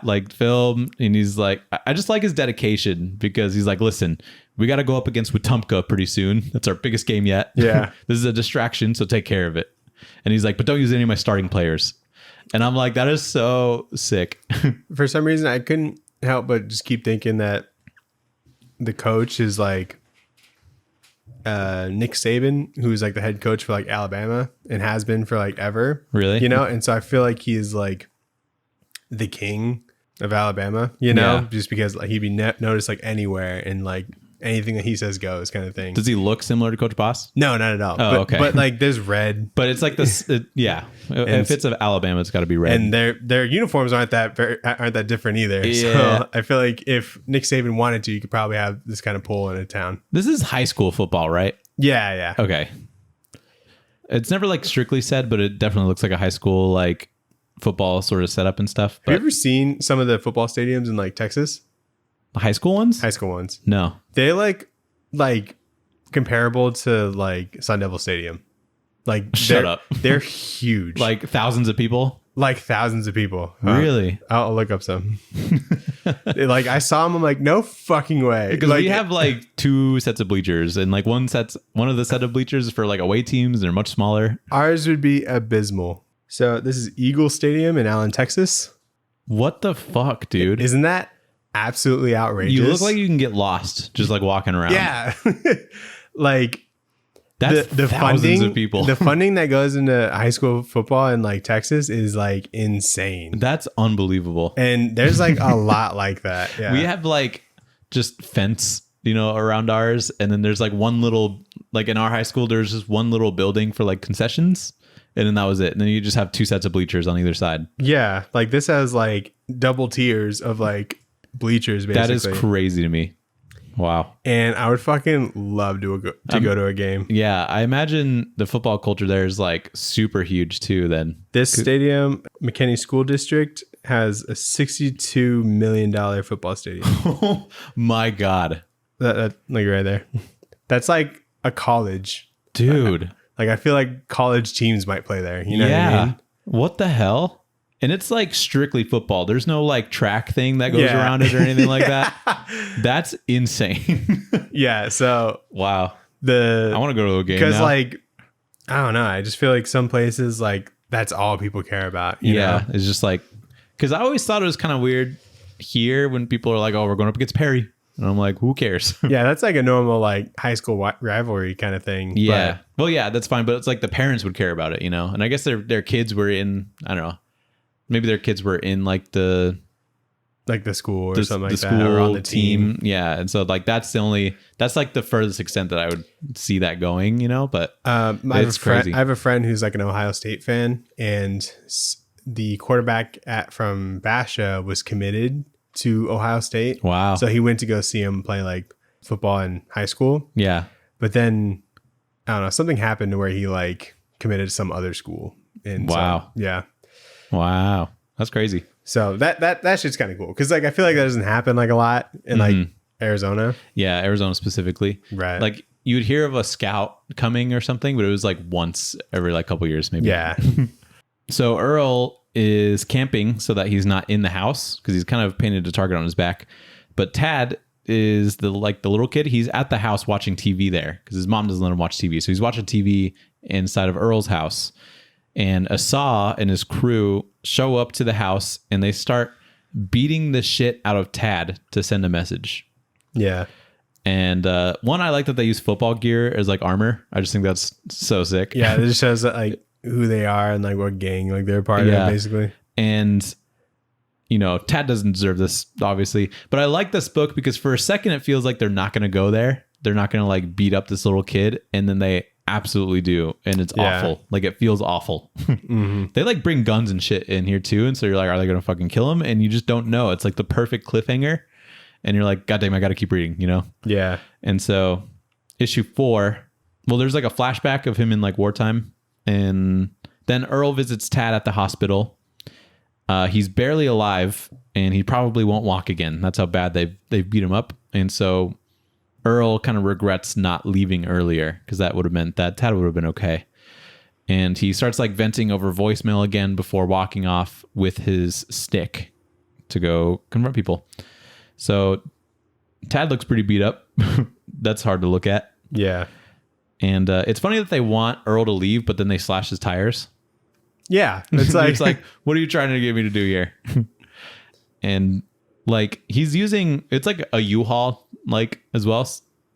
like film, and he's like, I just like his dedication because he's like, listen, we got to go up against Wetumpka pretty soon. That's our biggest game yet. Yeah. This is a distraction, so take care of it. And he's like, but don't use any of my starting players. And I'm like, that is so sick. For some reason, I couldn't help but just keep thinking that the coach is like Nick Saban, who's like the head coach for like Alabama and has been for like ever. Really? And so I feel like he is like the king of Alabama, just because like he'd be noticed like anywhere and like anything that he says goes kind of thing. Does he look similar to Coach Boss? No, not at all. Oh, okay. But like there's red. But it's like this, yeah. If it's of Alabama, it's got to be red. And their uniforms aren't that different either. Yeah. So I feel like if Nick Saban wanted to, you could probably have this kind of pull in a town. This is high school football, right? Yeah. Okay. It's never like strictly said, but it definitely looks like a high school like football sort of setup and stuff. Have you ever seen some of the football stadiums in like Texas? The high school ones? High school ones. No. They like comparable to like Sun Devil Stadium. Like shut up. They're huge. Like thousands of people? Like thousands of people. Really? I'll look up some. Like I saw them, I'm like, no fucking way. Because like, we have like two sets of bleachers, and like one of the set of bleachers is for like away teams, and they're much smaller. Ours would be abysmal. So this is Eagle Stadium in Allen, Texas. What the fuck, dude? Isn't that absolutely outrageous? You look like you can get lost just like walking around. Yeah. Like that's the thousands funding of people. The funding that goes into high school football in like Texas is like insane. That's unbelievable. And there's like a lot like that. Yeah. We have like just fence, around ours, and then there's like one little, like in our high school, there's just one little building for like concessions. And then that was it. And then you just have two sets of bleachers on either side. Yeah. Like this has like double tiers of like bleachers, basically. That is crazy to me. Wow. And I would fucking love to go to a game. Yeah. I imagine the football culture there is like super huge too then. This stadium, McKinney School District, has a $62 million football stadium. Oh my God. That like right there. That's like a college. Dude. Like I feel like college teams might play there. You know what I mean? What the hell? And it's like strictly football. There's no like track thing that goes around it or anything like that. That's insane. Yeah. So wow. I want to go to a game because now. like I don't know. I just feel like some places like that's all people care about. You know? It's just like because I always thought it was kind of weird here when people are like, "Oh, we're going up against Perry." And I'm like, who cares? Yeah, that's like a normal like high school rivalry kind of thing. Yeah. Well, yeah, that's fine. But it's like the parents would care about it, And I guess their kids were in, I don't know, maybe their kids were in like the school or something like the that, or on the team. Yeah. And so like that's like the furthest extent that I would see that going, But it's crazy. I have a friend who's like an Ohio State fan, and the quarterback from Basha was committed to Ohio State. Wow. So he went to go see him play like football in high school. Yeah. But then I don't know, something happened to where he like committed to some other school. And wow. So, yeah. Wow. That's crazy. So that shit's kind of cool. Cause like I feel like that doesn't happen like a lot in like Arizona. Yeah, Arizona specifically. Right. Like you would hear of a scout coming or something, but it was like once every like couple years maybe. Yeah. So Earl is camping so that he's not in the house because he's kind of painted a target on his back. But Tad is the little kid. He's at the house watching TV there because his mom doesn't let him watch TV. So he's watching TV inside of Earl's house. And Asa and his crew show up to the house and they start beating the shit out of Tad to send a message. Yeah. And one, I like that they use football gear as like armor. I just think that's so sick. Yeah, it just shows that like who they are and like what gang like they're part of, basically. And Tad doesn't deserve this, obviously, but I like this book because for a second it feels like they're not going to go there. They're not going to like beat up this little kid, and then they absolutely do, and it's awful. Like it feels awful. They like bring guns and shit in here too, and so you're like, are they going to fucking kill him? And you just don't know. It's like the perfect cliffhanger, and you're like, God damn, I got to keep reading, Yeah. And so issue 4, well, there's like a flashback of him in like wartime. And then Earl visits Tad at the hospital. He's barely alive, and he probably won't walk again. That's how bad they've beat him up. And so Earl kind of regrets not leaving earlier because that would have meant that Tad would have been okay. And he starts like venting over voicemail again before walking off with his stick to go confront people. So Tad looks pretty beat up. That's hard to look at. Yeah. And it's funny that they want Earl to leave, but then they slash his tires. Yeah. It's like, what are you trying to get me to do here? And like he's using, it's like a U-Haul like as well.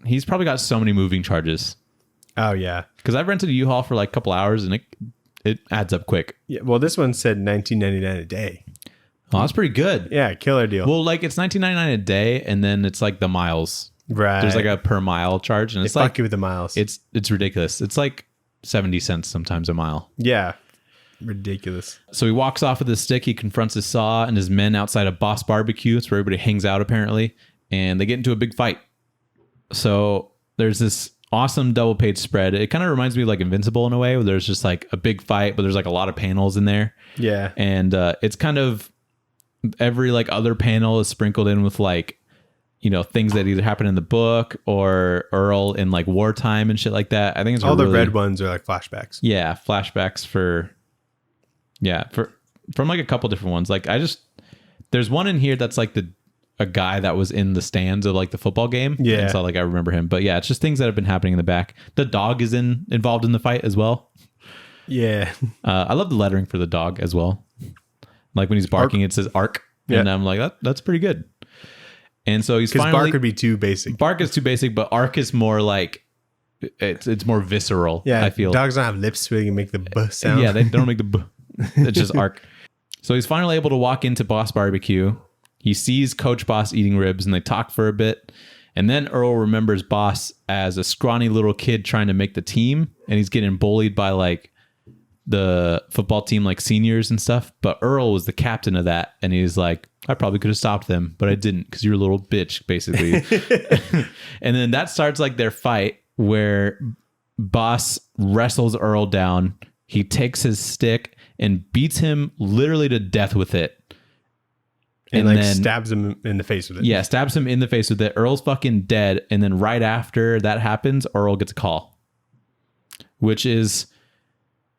He's probably got so many moving charges. Oh yeah. Because I've rented a U-Haul for like a couple hours and it adds up quick. Yeah. Well, this one said $19.99 a day. Oh, that's pretty good. Yeah, killer deal. Well, like it's $19.99 a day, and then it's like the miles. Right. There's like a per mile charge, and it's fuck like you with the miles. It's ridiculous. It's like 70 cents sometimes a mile. Yeah. Ridiculous. So he walks off with his stick. He confronts his saw and his men outside of Boss Barbecue. It's where everybody hangs out apparently, and they get into a big fight. So there's this awesome double page spread. It kind of reminds me of like Invincible in a way, where there's just like a big fight, but there's like a lot of panels in there. Yeah. And it's kind of every like other panel is sprinkled in with like, you know, things that either happen in the book or Earl in like wartime and shit like that. I think it's all the red ones are like flashbacks. Yeah, flashbacks from like a couple different ones. Like there's one in here that's like a guy that was in the stands of like the football game. Yeah. And so like I remember him. But yeah, it's just things that have been happening in the back. The dog is involved in the fight as well. Yeah. I love the lettering for the dog as well. Like when he's barking, it says Ark. Yeah. And I'm like, that's pretty good. And so he's finally... Bark would be too basic. Bark is too basic, but Ark is more like... It's more visceral, yeah, I feel. Dogs don't have lips so they can make the buh sound. Yeah, they don't make the buh. It's just Ark. So he's finally able to walk into Boss Barbecue. He sees Coach Boss eating ribs, and they talk for a bit. And then Earl remembers Boss as a scrawny little kid trying to make the team, and he's getting bullied by like the football team, like seniors and stuff. But Earl was the captain of that, and he's like, I probably could have stopped them, but I didn't because you're a little bitch, basically. And then that starts like their fight where Boss wrestles Earl down. He takes his stick and beats him literally to death with it. And like then stabs him in the face with it. Yeah, stabs him in the face with it. Earl's fucking dead. And then right after that happens, Earl gets a call, which is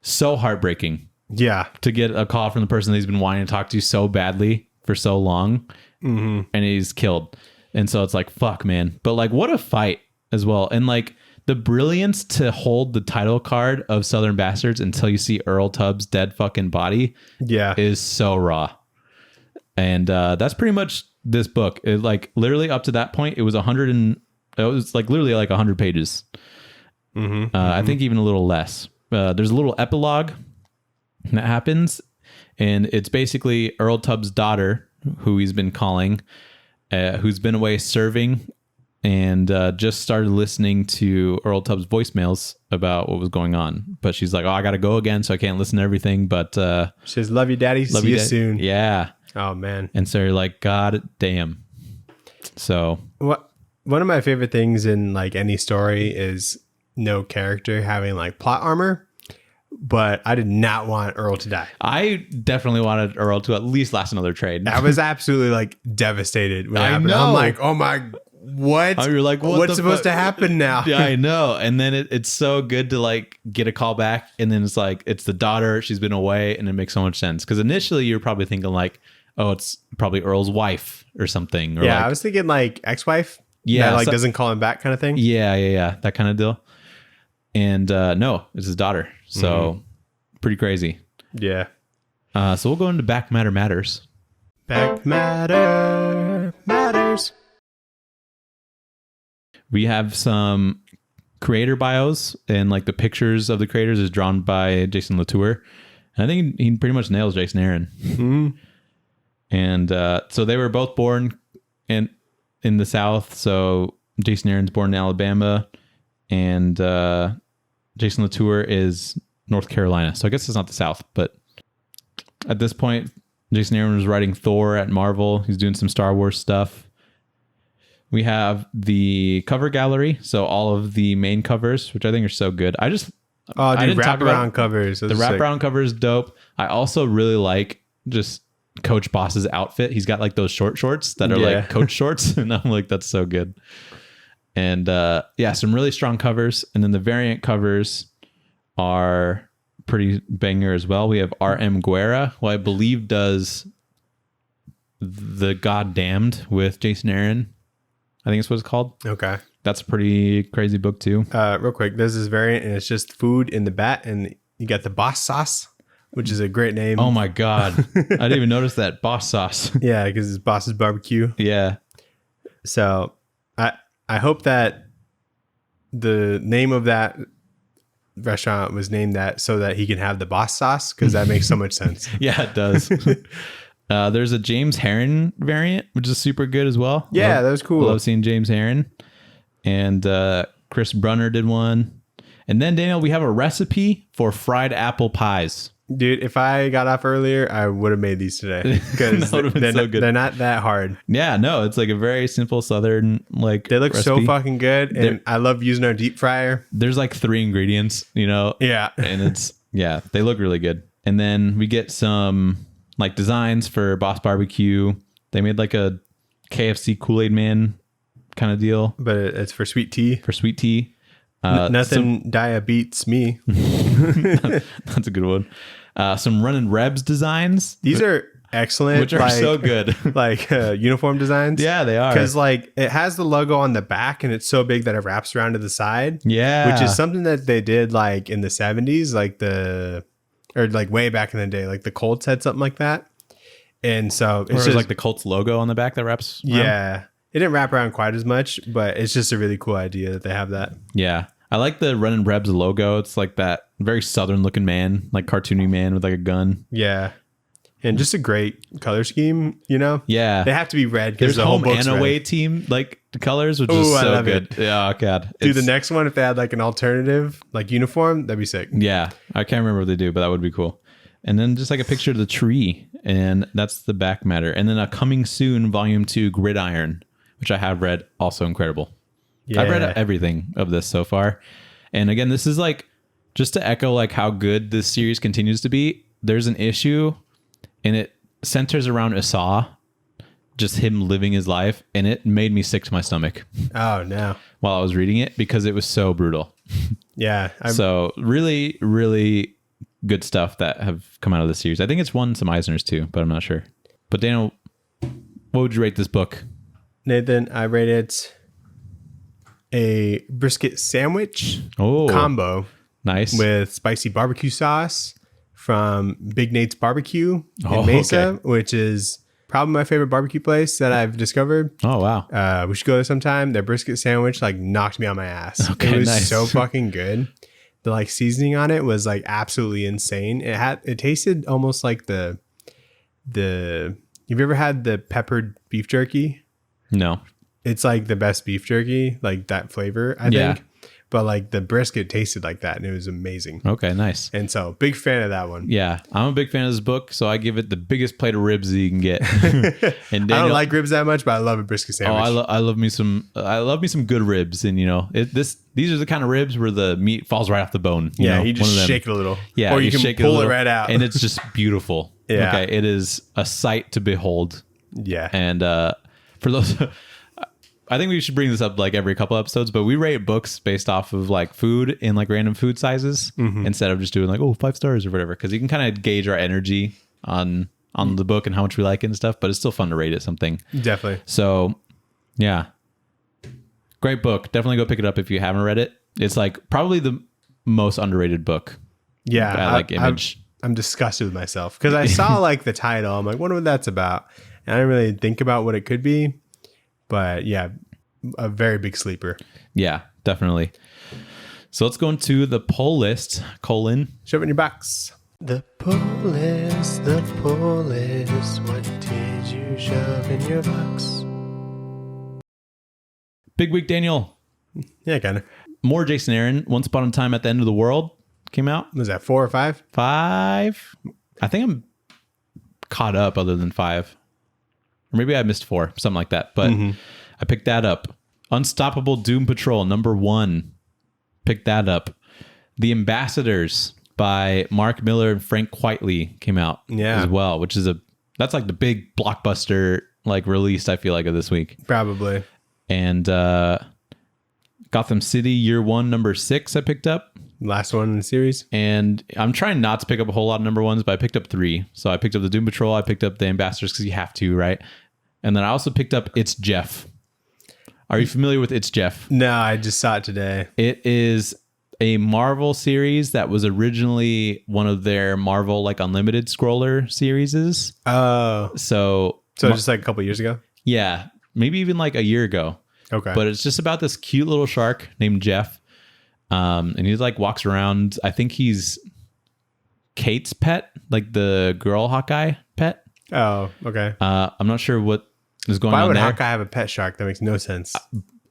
so heartbreaking. Yeah. To get a call from the person that he's been wanting to talk to so badly for so long. Mm-hmm. And he's killed. And so it's like, fuck, man. But like, what a fight as well. And like the brilliance to hold the title card of Southern Bastards until you see Earl Tubbs' dead fucking body. Yeah. Is so raw. And that's pretty much this book. It, like literally up to that point, it was like literally like 100 pages. Mm-hmm. I think even a little less. There's a little epilogue that happens, and it's basically Earl Tubbs' daughter, who he's been calling, who's been away serving, and just started listening to Earl Tubbs' voicemails about what was going on. But she's like, oh, I got to go again, so I can't listen to everything. But she says, love you, daddy. See you soon. Yeah. Oh, man. And so you're like, God damn. So one of my favorite things in like any story is no character having like plot armor. But I did not want Earl to die. I definitely wanted Earl to at least last another trade. I was absolutely like devastated when it happened. Know. I'm like, oh my, what? You're like, what's supposed to happen now? Yeah, I know. And then it's so good to like get a call back. And then it's like, it's the daughter. She's been away. And it makes so much sense. Because initially you're probably thinking like, oh, it's probably Earl's wife or something. Or yeah, like, I was thinking like ex-wife. Yeah. That like doesn't call him back kind of thing. Yeah. That kind of deal. And no, it's his daughter. So pretty crazy. Yeah. So we'll go into Back Matter Matters. Back Matter Matters. We have some creator bios, and like the pictures of the creators is drawn by Jason Latour. And I think he pretty much nails Jason Aaron. Mm-hmm. And so they were both born in the South. So Jason Aaron's born in Alabama, and Jason Latour is North Carolina. So I guess it's not the South, but at this point, Jason Aaron was writing Thor at Marvel. He's doing some Star Wars stuff. We have the cover gallery. So all of the main covers, which I think are so good. I didn't wraparound covers. The wraparound cover is dope. I also really like just Coach Boss's outfit. He's got like those short shorts that are like coach shorts. And I'm like, that's so good. And some really strong covers. And then the variant covers are pretty banger as well. We have R.M. Guerra, who I believe does The Goddamned with Jason Aaron. I think that's what it's called. Okay. That's a pretty crazy book too. Real quick, there's this variant and it's just food in the bat, and you got the boss sauce, which is a great name. Oh my God. I didn't even notice that. Boss sauce. Yeah, because it's Boss's Barbecue. Yeah. So I hope that the name of that restaurant was named that so that he can have the boss sauce, because that makes so much sense. Yeah, it does. There's a James Herron variant, which is super good as well. Yeah, that was cool. Love seeing James Herron. And Chris Brunner did one. And then, Daniel, we have a recipe for fried apple pies. Dude, if I got off earlier, I would have made these today, because they're not that hard. Yeah, no, it's like a very simple Southern They look recipe. so fucking good, and I love using our deep fryer. There's like 3 ingredients, Yeah, and they look really good. And then we get some like designs for Boss Barbecue. They made like a KFC Kool-Aid Man kind of deal, but it's for sweet tea. Nothing beats me. That's a good one. Some Runnin' Rebs designs. These are excellent, which are so good. Like uniform designs. Yeah, they are. Because like it has the logo on the back, and it's so big that it wraps around to the side. Yeah, which is something that they did like in the 70s, or like way back in the day. Like the Colts had something like that, and so it's just like the Colts logo on the back that wraps around. Yeah. It didn't wrap around quite as much, but it's just a really cool idea that they have that. Yeah. I like the Runnin' Rebs logo. It's like that very Southern looking man, like cartoony man with like a gun. Yeah. And just a great color scheme, Yeah. They have to be red because the whole home and away team, like the colors, which is so good. Yeah, God. Dude, the next one, if they had like an alternative, like uniform, that'd be sick. Yeah. I can't remember what they do, but that would be cool. And then just like a picture of the tree, and that's the back matter. And then a coming soon, volume 2 Gridiron, which I have read, also incredible. Yeah. I've read everything of this so far. And again, this is like, just to echo like how good this series continues to be, there's an issue and it centers around Asa, just him living his life. And it made me sick to my stomach. Oh, no. While I was reading it, because it was so brutal. Yeah. So really, really good stuff that have come out of this series. I think it's won some Eisners too, but I'm not sure. But Daniel, what would you rate this book? Nathan, I rate it a brisket sandwich combo. Nice. With spicy barbecue sauce from Big Nate's Barbecue in Mesa, which is probably my favorite barbecue place that I've discovered. Oh, wow. We should go there sometime. Their brisket sandwich like knocked me on my ass. Okay, it was nice. so fucking good. The like seasoning on it was like absolutely insane. It tasted almost like the you've ever had the peppered beef jerky? No. It's like the best beef jerky, like that flavor, I think. But like the brisket tasted like that, and it was amazing. Okay, nice. And so big fan of that one. Yeah, I'm a big fan of this book, so I give it the biggest plate of ribs that you can get. And Daniel, I don't like ribs that much, but I love a brisket sandwich. I love me some good ribs, and these are the kind of ribs where the meat falls right off the bone. You just shake it a little. Yeah, or you can pull it right out, and it's just beautiful. Yeah, okay, it is a sight to behold. Yeah, and for those. I think we should bring this up like every couple episodes, but we rate books based off of like food and like random food sizes instead of just doing like 5 stars or whatever, because you can kind of gauge our energy on the book and how much we like it and stuff. But it's still fun to rate it something. Definitely. So yeah, great book. Definitely go pick it up if you haven't read it. It's like probably the most underrated book. Yeah, I like Image. I'm disgusted with myself because I saw like the title. I'm like, wonder what that's about, and I didn't really think about what it could be. But yeah, a very big sleeper. Yeah, definitely. So let's go into the poll list. Shove it in your box. The poll list, what did you shove in your box? Big week, Daniel. Yeah, kind of. More Jason Aaron. Once Upon a Time at the End of the World came out. Was that 4 or 5? 5. I think I'm caught up other than 5. Or maybe I missed 4, something like that. But I picked that up. Unstoppable Doom Patrol, number 1. Picked that up. The Ambassadors by Mark Miller and Frank Quitely came out as well, which is that's like the big blockbuster like release, I feel like, of this week. Probably. And Gotham City Year 1, number 6 I picked up. Last one in the series. And I'm trying not to pick up a whole lot of number 1s, but I picked up 3. So I picked up the Doom Patrol. I picked up the Ambassadors because you have to, right? And then I also picked up It's Jeff. Are you familiar with It's Jeff? No, I just saw it today. It is a Marvel series that was originally one of their Marvel like Unlimited scroller series. Oh. So just like a couple years ago? Yeah. Maybe even like a year ago. Okay. But it's just about this cute little shark named Jeff. And he like walks around. I think he's Kate's pet, like the girl Hawkeye pet. Oh, okay. I'm not sure what is going on there. Why would Hawkeye have a pet shark? That makes no sense.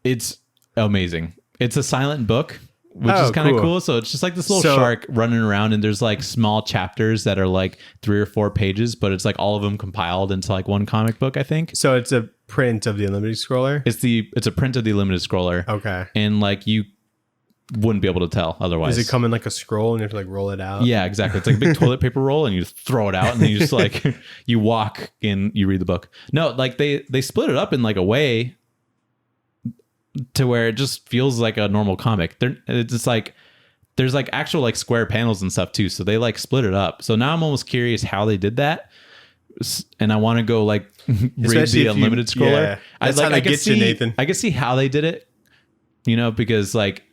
It's amazing. It's a silent book, which is kind of cool. So it's just like this little shark running around, and there's like small chapters that are like 3 or 4 pages, but it's like all of them compiled into like one comic book, I think. So it's a print of the Unlimited Scroller? It's a print of the Limited Scroller. Okay. And like you wouldn't be able to tell otherwise. Does it come in like a scroll and you have to like roll it out? Yeah, exactly. It's like a big toilet paper roll, and you just throw it out, and then you just like you walk and you read the book. No, like they split it up in like a way to where it just feels like a normal comic. It's just like there's like actual like square panels and stuff too. So they like split it up. So now I'm almost curious how they did that. And I want to go like read the Unlimited Scroller. Yeah, that's how they get you, Nathan. I can see how they did it, because like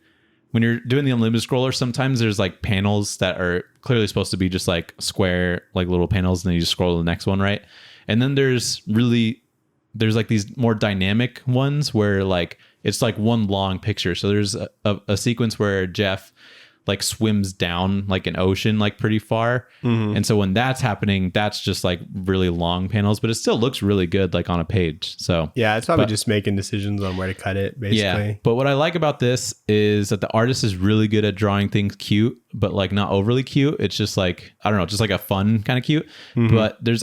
when you're doing the Unlimited Scroller, sometimes there's like panels that are clearly supposed to be just like square, like little panels, and then you just scroll to the next one, right? And then there's like these more dynamic ones where like it's like one long picture. So there's a sequence where Jeff like swims down like an ocean like pretty far. Mm-hmm. And so when that's happening, that's just like really long panels, but it still looks really good like on a page. So yeah, it's probably just making decisions on where to cut it, basically. Yeah, but what I like about this is that the artist is really good at drawing things cute, but like not overly cute. It's just like, I don't know, just like a fun kind of cute. Mm-hmm. But they're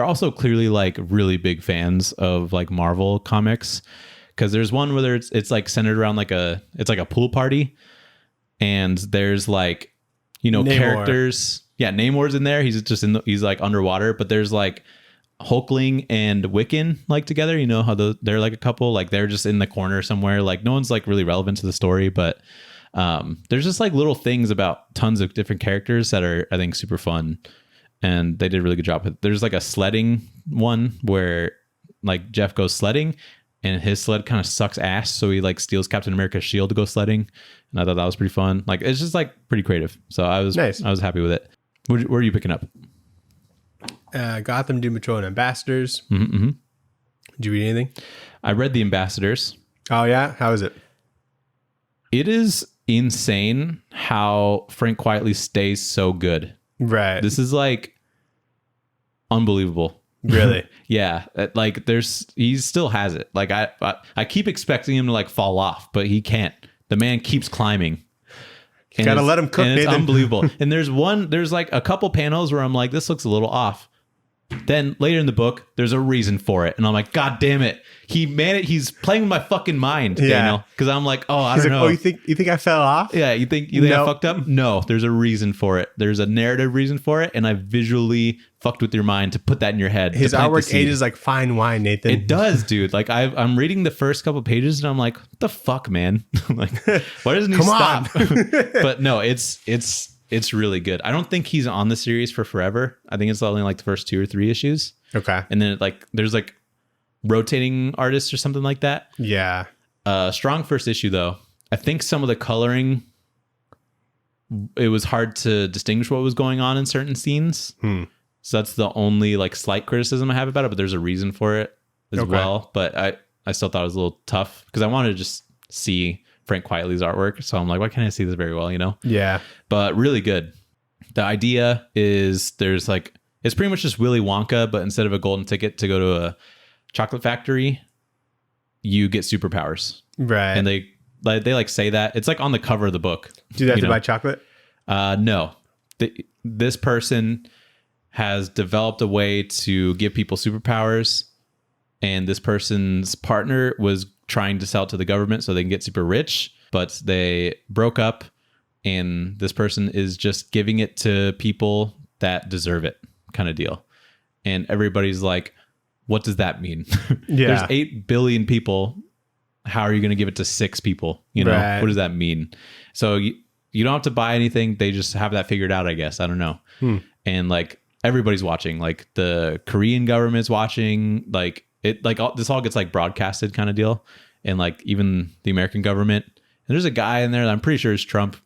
also clearly like really big fans of like Marvel comics, because there's one where it's like centered around it's like a pool party. And there's like, Namor. Characters. Yeah, Namor's in there. He's just he's like underwater. But there's like Hulkling and Wiccan like together. You know how they're like a couple. Like they're just in the corner somewhere. Like no one's like really relevant to the story. But there's just like little things about tons of different characters that are, I think, super fun. And they did a really good job. There's like a sledding one where like Jeff goes sledding, and his sled kind of sucks ass. So he like steals Captain America's shield to go sledding. And I thought that was pretty fun. Like, it's just like pretty creative. So I was happy with it. Where are you picking up? Gotham, Doom Patrol, and Ambassadors. Mm-hmm. Did you read anything? I read the Ambassadors. Oh yeah? How is it? It is insane how Frank Quietly stays so good. Right. This is like unbelievable. Really? Yeah. Like he still has it. Like I keep expecting him to like fall off, but he can't. The man keeps climbing. You gotta let him cook, and it's Nathan. Unbelievable. And there's like a couple panels where I'm like, this looks a little off. Then later in the book, there's a reason for it. And I'm like, God damn it. He's playing with my fucking mind, Daniel. Because I'm like, I don't know. Oh, you think I fell off? Yeah, you think I fucked up? No, there's a reason for it. There's a narrative reason for it. And I visually fucked with your mind to put that in your head. His artwork ages like fine wine, Nathan. It does, dude. Like I'm reading the first couple pages and I'm like, what the fuck, man? Like, why doesn't he stop? But no, it's really good. I don't think he's on the series for forever. I think it's only like the first 2 or 3 issues. Okay. And then there's like rotating artists or something like that. Yeah. Strong first issue though. I think some of the coloring, it was hard to distinguish what was going on in certain scenes. So that's the only like slight criticism I have about it, but there's a reason for it as well. But I still thought it was a little tough because I wanted to just see Frank Quietly's artwork. So I'm like, why can't I see this very well, Yeah. But really good. The idea is it's pretty much just Willy Wonka, but instead of a golden ticket to go to a chocolate factory, you get superpowers. Right. And they like say that. It's like on the cover of the book. Do you have to buy chocolate? No. This person has developed a way to give people superpowers, and this person's partner was trying to sell it to the government so they can get super rich, but they broke up, and this person is just giving it to people that deserve it, kind of deal. And everybody's like, what does that mean? Yeah. There's 8 billion people how are you going to give it to 6 people? You know, Right. what does that mean? So you don't have to buy anything. They just have that figured out, I guess. I don't know. And like everybody's watching, like the Korean government's watching, like it, like this all gets like broadcasted kind of deal. And like even the American government. And there's a guy in there that I'm pretty sure is Trump.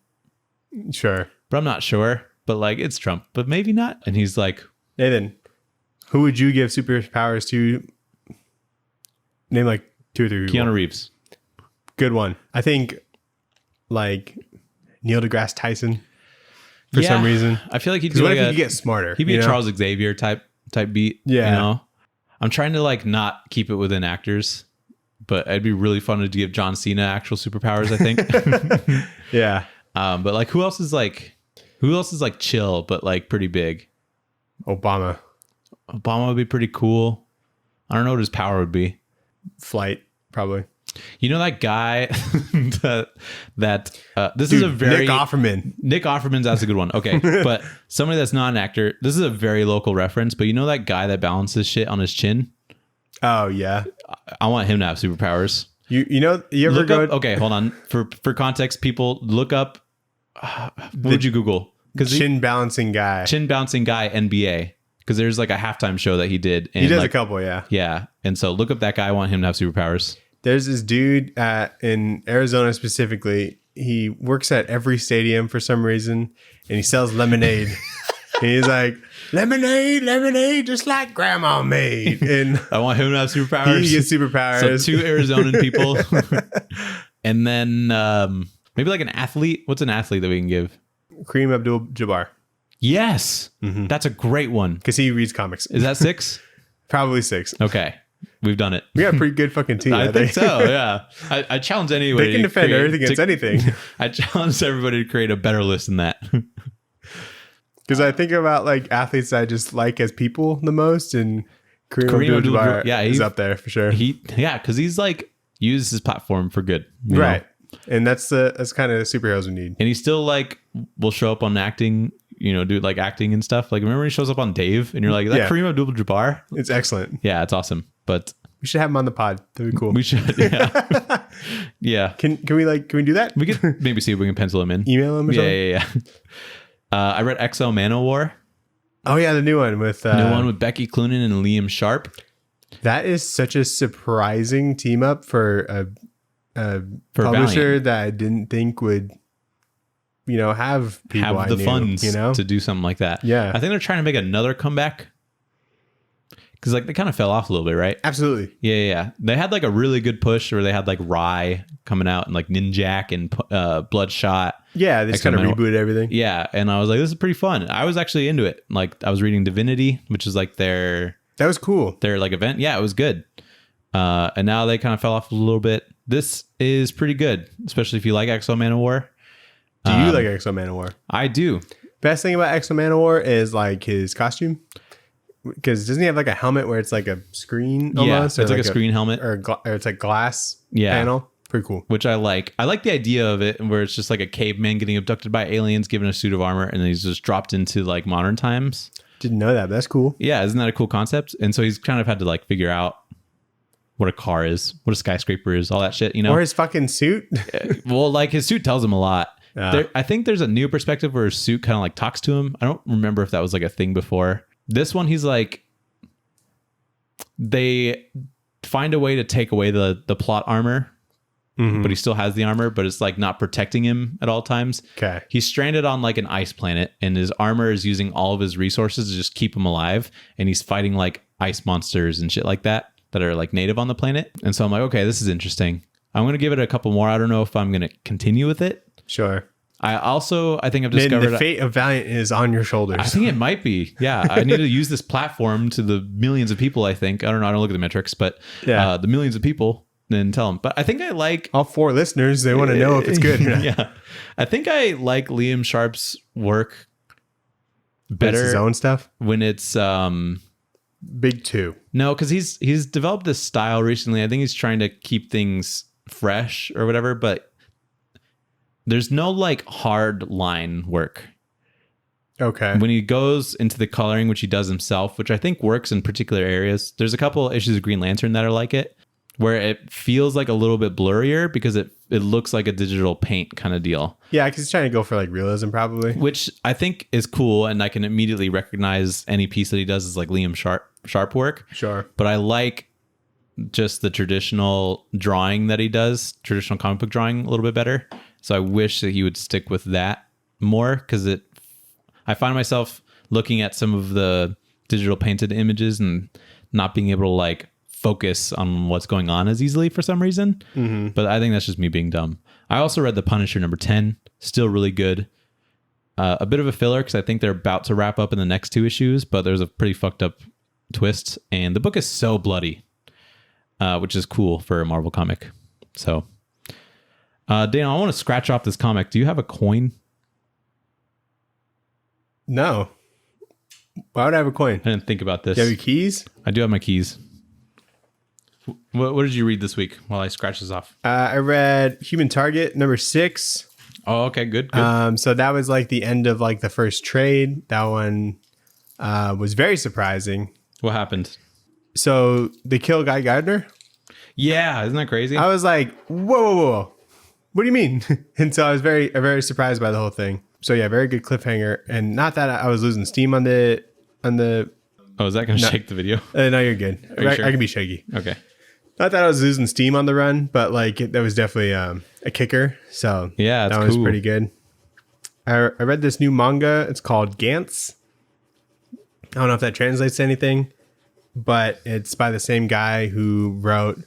Sure. But I'm not sure. But like it's Trump, but maybe not. And he's like, Nathan, who would you give superpowers to? Name like 2 or 3 people. Keanu Reeves. Good one. I think like Neil deGrasse Tyson for some reason. I feel like he'd Because be what like if he could get smarter? he'd be a Charles Xavier type beat. Yeah. You know? I'm trying to like not keep it within actors, but it'd be really fun to give John Cena actual superpowers, I think. Yeah. But like who else is like chill but like pretty big? Obama. Obama would be pretty cool. I don't know what his power would be. Flight, probably. You know that guy this Dude, is a very Nick Offerman. That's a good one. Okay. But somebody that's not an actor, this is a very local reference, but you know that guy that balances shit on his chin? Oh, yeah. I want him to have superpowers. You know, you ever Look go... up, okay, hold on. For context, people look up what would you Google? Chin balancing guy. Chin bouncing guy NBA. Because there's like a halftime show that he did. And He does like, a couple, yeah. Yeah. And so look up that guy. I want him to have superpowers. There's this dude in Arizona specifically. He works at every stadium for some reason, and he sells lemonade. And he's like, lemonade, just like grandma made. And I want him to have superpowers. he gets superpowers. So 2 Arizonan people. And then maybe like an athlete. What's an athlete that we can give? Kareem Abdul-Jabbar. Yes. That's a great one. Because he reads comics. Is that 6? Probably 6. Okay. We've done it. We got a pretty good fucking team. I think so, yeah. I challenge anybody. They can defend Earth against anything. I challenge everybody to create a better list than that. Because I think about like athletes I just like as people the most, and Kareem Abdul-Jabbar is up there for sure. Because he's like uses his platform for good, right? And that's kind of the superheroes we need. And he still like will show up on acting, do like acting and stuff. Like remember when he shows up on Dave, and you're like, is that Kareem Abdul-Jabbar? It's excellent. Yeah, it's awesome. But we should have him on the pod. That'd be cool. We should. Yeah. Yeah. Can we do that? We could maybe see if we can pencil him in. Email him or something? Yeah. I read XO Manowar. Oh yeah, the new one with Becky Cloonan and Liam Sharp. That is such a surprising team up for a publisher Valiant. that I didn't think would, have people have the funds to do something like that. Yeah, I think they're trying to make another comeback. Because like they kind of fell off a little bit, right? Absolutely. Yeah. They had like a really good push where they had like Rye coming out and like Ninjak and Bloodshot. Yeah, they just kind of rebooted everything. Yeah, and I was like, this is pretty fun. I was actually into it. Like I was reading Divinity, which is like that was cool. Their like event. Yeah, it was good. And now they kind of fell off a little bit. This is pretty good, especially if you like Exo Manowar. Do you like Exo Manowar? I do. Best thing about Exo Manowar is like his costume. Because doesn't he have like a helmet where it's like a screen almost? Yeah, it's like a screen helmet. Or it's like glass Yeah. panel. Pretty cool. Which I like. I like the idea of it where it's just like a caveman getting abducted by aliens, given a suit of armor, and then he's just dropped into like modern times. Didn't know that, but that's cool. Yeah, isn't that a cool concept? And so he's kind of had to like figure out what a car is, what a skyscraper is, all that shit, Or his fucking suit. Well, like his suit tells him a lot. I think there's a new perspective where his suit kind of like talks to him. I don't remember if that was like a thing before. This one, he's like, they find a way to take away the plot armor, but he still has the armor, but it's like not protecting him at all times. Okay. He's stranded on like an ice planet, and his armor is using all of his resources to just keep him alive. And he's fighting like ice monsters and shit like that are like native on the planet. And so I'm like, okay, this is interesting. I'm going to give it a couple more. I don't know if I'm going to continue with it. Sure. I think I've discovered the fate of Valiant is on your shoulders. I think it might be. Yeah. I need to use this platform to the millions of people, I think. I don't know. I don't look at the metrics, but the millions of people, then tell them. But I think I like all 4 listeners. They want to know if it's good. Yeah. I think I like Liam Sharp's work better. His own stuff? When it's Big 2. No, because he's developed this style recently. I think he's trying to keep things fresh or whatever, but there's no like hard line work. Okay. When he goes into the coloring, which he does himself, which I think works in particular areas. There's a couple issues of Green Lantern that are like it. where it feels like a little bit blurrier because it looks like a digital paint kind of deal. Yeah, because he's trying to go for like realism probably. Which I think is cool, and I can immediately recognize any piece that he does as like Liam Sharp work. Sure. But I like just the traditional drawing that he does, traditional comic book drawing a little bit better. So I wish that he would stick with that more, because I find myself looking at some of the digital painted images and not being able to like focus on what's going on as easily for some reason. Mm-hmm. But I think that's just me being dumb. I also read The Punisher number 10, still really good. A bit of a filler because I think they're about to wrap up in the next 2 issues, but there's a pretty fucked up twist, and the book is so bloody, which is cool for a Marvel comic. So, Dan, I want to scratch off this comic. Do you have a coin? No. Why would I have a coin? I didn't think about this. Do you have your keys? I do have my keys. What did you read this week while I scratch this off? I read Human Target number 6. Oh, okay, good. So that was like the end of like the first trade. That one was very surprising. What happened? So they kill Guy Gardner. Yeah, isn't that crazy? I was like, whoa. What do you mean? And so I was very surprised by the whole thing. So yeah, very good cliffhanger. And not that I was losing steam on the. Oh, is that going to shake the video? No, you're good. Are you sure? I can be shaky. Okay. Not that I was losing steam on the run, but like that was definitely a kicker. So yeah, that was pretty good. I read this new manga. It's called Gantz. I don't know if that translates to anything, but it's by the same guy who wrote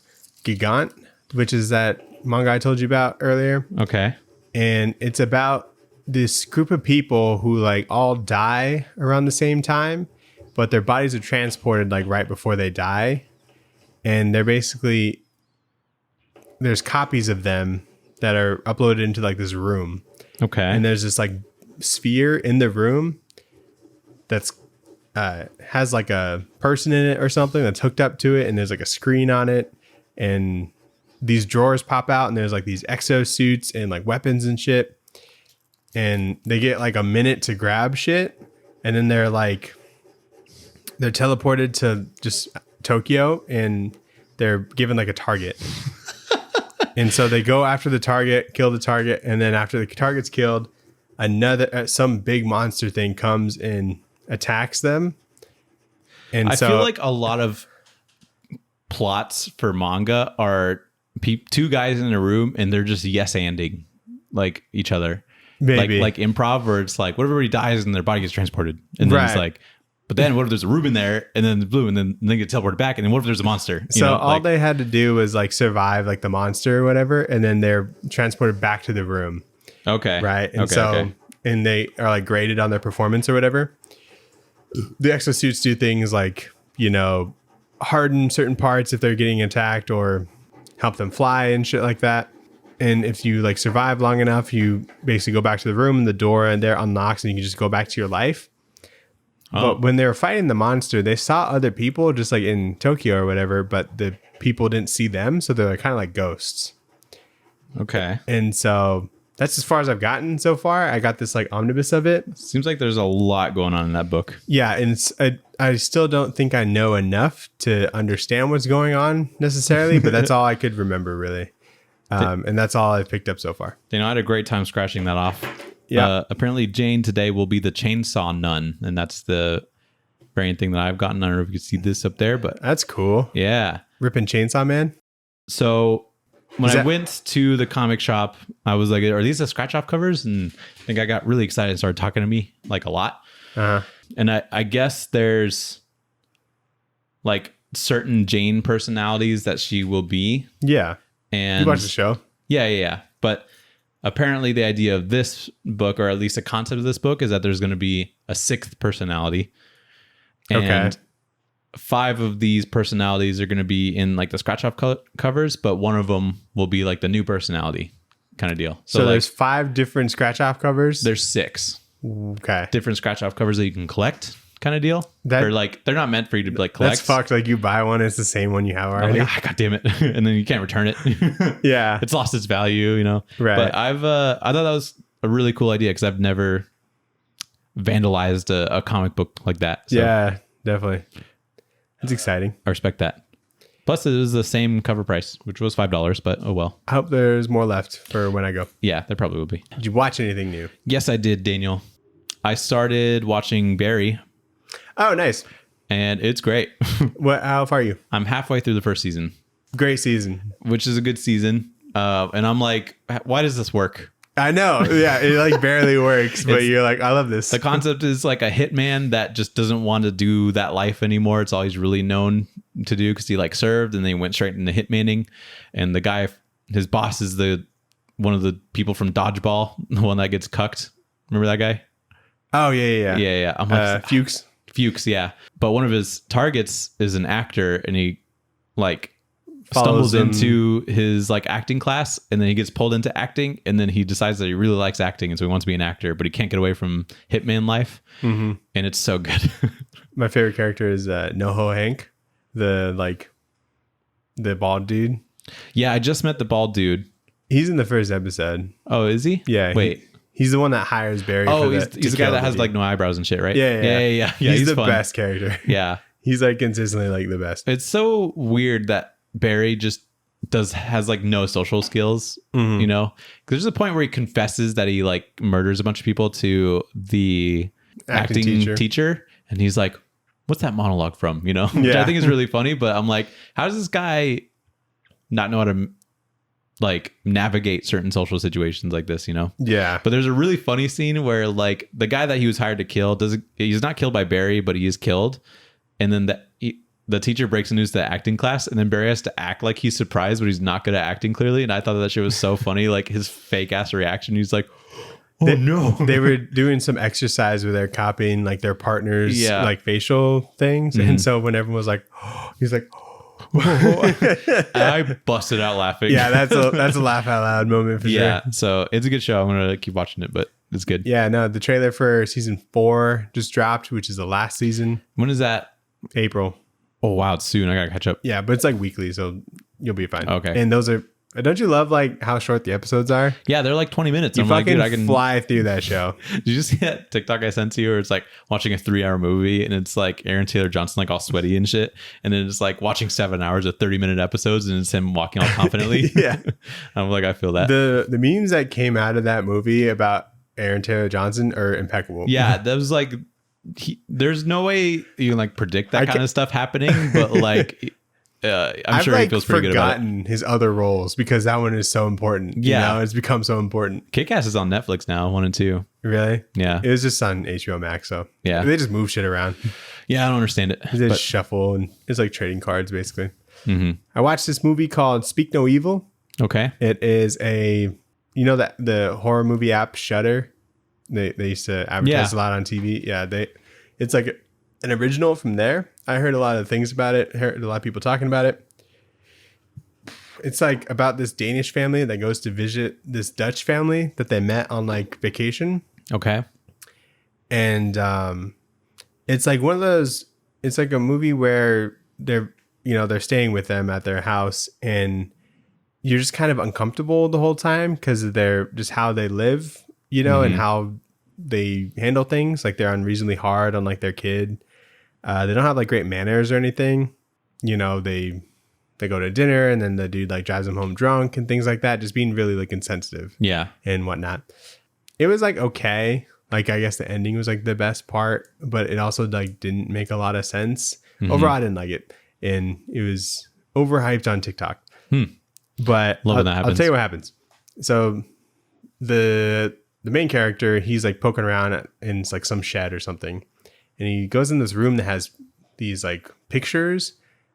Gigant, which is that manga I told you about earlier. Okay. And it's about this group of people who like all die around the same time, but their bodies are transported like right before they die. And they're basically, there's copies of them that are uploaded into like this room. Okay. And there's this like sphere in the room that's has like a person in it or something that's hooked up to it. And there's like a screen on it. And these drawers pop out and there's like these exosuits and like weapons and shit. And they get like a minute to grab shit. And then they're teleported to just Tokyo, and they're given like a target. And so they go after the target, kill the target, and then after the target's killed, some big monster thing comes and attacks them. And I feel like a lot of plots for manga are 2 guys in a room and they're just yes-anding like each other. Maybe like improv, where it's like what if everybody dies and their body gets transported, and then it's like, but then what if there's a room in there and then the blue and then they get teleported back, and then what if there's a monster? All they had to do was like survive like the monster or whatever, and then they're transported back to the room. Okay. Right. And and they are like graded on their performance or whatever. The exosuits do things like, harden certain parts if they're getting attacked, or help them fly and shit like that. And if you like survive long enough, you basically go back to the room and the door and there unlocks and you can just go back to your life. Oh. But when they were fighting the monster, they saw other people just like in Tokyo or whatever, but the people didn't see them. So they're kind of like ghosts. Okay. And so that's as far as I've gotten so far. I got this like omnibus of it. Seems like there's a lot going on in that book. Yeah. And I still don't think I know enough to understand what's going on necessarily, but that's all I could remember really. And that's all I've picked up so far. I had a great time scratching that off. Yeah. Apparently Jane today will be the chainsaw nun, and that's the variant thing that I've gotten. I don't know if you can see this up there, but that's cool. Yeah. Ripping Chainsaw Man. So when I went to the comic shop, I was like, are these the scratch off covers? And I think I got really excited and started talking to me like a lot. Uh-huh. And I guess there's like certain Jane personalities that she will be. Yeah. And you watch the show? Yeah. But apparently the idea of this book, or at least the concept of this book, is that there's going to be a 6th personality. And 5 of these personalities are going to be in like the scratch off covers, but one of them will be like the new personality kind of deal. So there's 5 different scratch off covers? There's 6. Okay. Different scratch off covers that you can collect kind of deal. Or like they're not meant for you to like collect. That's fucked. Like you buy one, it's the same one you have already. Like, God damn it. And then you can't return it. Yeah. It's lost its value, Right. But I thought that was a really cool idea because I've never vandalized a comic book like that. So yeah, definitely. It's exciting. I respect that. Plus, it was the same cover price, which was $5, but oh well. I hope there's more left for when I go. Yeah, there probably will be. Did you watch anything new? Yes, I did, Daniel. I started watching Barry. Oh, nice. And it's great. How far are you? I'm halfway through the first season. Great season. Which is a good season. And I'm like, why does this work? I know. Yeah, it like barely works, but you're like, I love this. The concept is like a hitman that just doesn't want to do that life anymore. It's all he's really known to do because he like served and then he went straight into hitmanning. And the guy, his boss is one of the people from Dodgeball, the one that gets cucked. Remember that guy? Oh, yeah. Yeah. I'm like, Fuchs, yeah. But one of his targets is an actor and he like stumbles into his like acting class and then he gets pulled into acting and then he decides that he really likes acting and so he wants to be an actor, but he can't get away from hitman life. And it's so good. My favorite character is NoHo Hank, the bald dude. Yeah, I just met the bald dude. He's in the first episode. Oh, is he? Yeah. Wait. He's the one that hires Barry. Oh, he's the guy that has like no eyebrows and shit, right? Yeah. He's the fun. best character. Yeah. He's like consistently like the best. It's so weird that Barry just has like no social skills, you know? 'Cause there's a point where he confesses that he like murders a bunch of people to the acting teacher. And he's like, what's that monologue from? You know, which I think is really funny, but I'm like, how does this guy not know how to like navigate certain social situations like this, you know? Yeah. But there's a really funny scene where like the guy that he was hired to kill he's not killed by Barry, but he is killed. And then the teacher breaks the news to the acting class and then Barry has to act like he's surprised, but he's not good at acting clearly. And I thought that shit was so funny. Like his fake ass reaction. He's like, no. They were doing some exercise where they're copying like their partner's like facial things. And so when everyone was like, he's like, I busted out laughing. Yeah, that's a laugh out loud moment for sure. Yeah, so it's a good show. I'm gonna keep watching it, but it's good. Yeah, no, the trailer for season 4 just dropped, which is the last season. When is that? April. Oh wow, it's soon. I gotta catch up. Yeah, but it's like weekly, so you'll be fine. Okay. And those are. Don't you love like how short the episodes are? Yeah, they're like 20 minutes. You I'm fucking like, dude, I can fly through that show. Did you see that TikTok I sent to you where it's like watching a 3-hour movie and it's like Aaron Taylor Johnson like all sweaty and shit, and then it's like watching 7 hours of 30-minute episodes and it's him walking all confidently. Yeah, I'm like, I feel that. The memes that came out of that movie about Aaron Taylor Johnson are impeccable. Yeah, that was like there's no way you can like predict that kind of stuff happening, but like I'm sure he feels pretty good about it. I've forgotten his other roles because that one is so important. Yeah, you know, it's become so important. Kick-Ass is on Netflix now, 1 and 2. Really? Yeah, it was just on HBO Max. So yeah, they just move shit around. Yeah, I don't understand it. They just shuffle and it's like trading cards basically. I watched this movie called Speak No Evil. Okay, it is that the horror movie app Shudder. They used to advertise a lot on TV. Yeah, it's like an original from there. I heard a lot of things about it. Heard a lot of people talking about it. It's like about this Danish family that goes to visit this Dutch family that they met on like vacation. Okay. And it's like one of those. It's like a movie where they're staying with them at their house and you're just kind of uncomfortable the whole time because of just how they live, and how they handle things. Like they're unreasonably hard on like their kid. They don't have like great manners or anything. They go to dinner and then the dude like drives them home drunk and things like that. Just being really like insensitive. Yeah. And whatnot. It was like, okay. Like, I guess the ending was like the best part, but it also like didn't make a lot of sense. Overall, I didn't like it. And it was overhyped on TikTok. But Love when that happens. I'll tell you what happens. So the main character, he's like poking around in like some shed or something. And he goes in this room that has these like pictures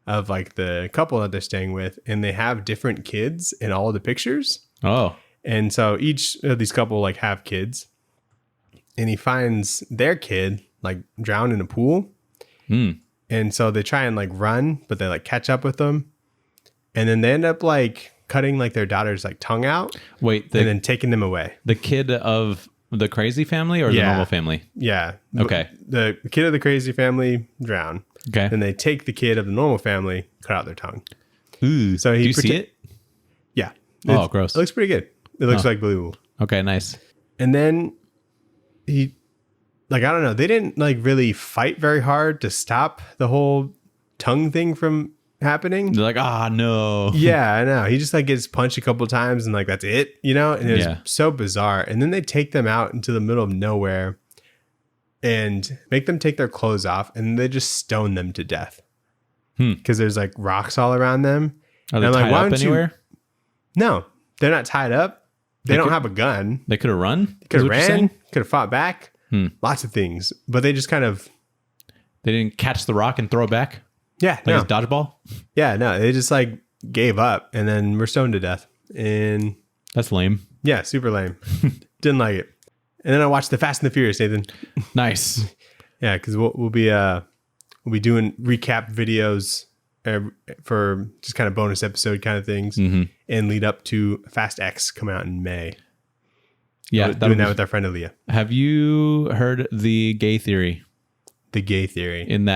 of like the couple that they're staying with. And they have different kids in all of the pictures. Oh. And so each of these couple like have kids. And he finds their kid like drowned in a pool. And so they try and like run, but they like catch up with them. And then they end up like cutting like their daughter's like tongue out. Wait. And then taking them away. The kid of the crazy family or the normal family? Yeah. Okay. The kid of the crazy family drown. Okay. Then they take the kid of the normal family, cut out their tongue. Ooh. So do you see it? Yeah. Oh, gross. It looks pretty good. It looks like believable. Okay, nice. And then he, like, I don't know. They didn't like really fight very hard to stop the whole tongue thing from happening. They're like, no. Yeah, I know. He just like gets punched a couple times and like that's it, you know? And it was so bizarre. And then they take them out into the middle of nowhere and make them take their clothes off, and they just stone them to death. Because there's like rocks all around them. Are they tied up anywhere? No, they're not tied up. They don't have a gun. They could have run. Could have ran. Could have fought back. Lots of things, but they just kind of. They didn't catch the rock and throw it back. Yeah, like a dodgeball. Yeah, no, they just like gave up and then were stoned to death. And that's lame. Yeah, super lame. Didn't like it. And then I watched the Fast and the Furious, Nathan. Nice. Yeah, because we'll be doing recap videos for just kind of bonus episode kind of things, and lead up to Fast X come out in May. Yeah, doing that with our friend Aaliyah. Have you heard the gay theory? The gay theory in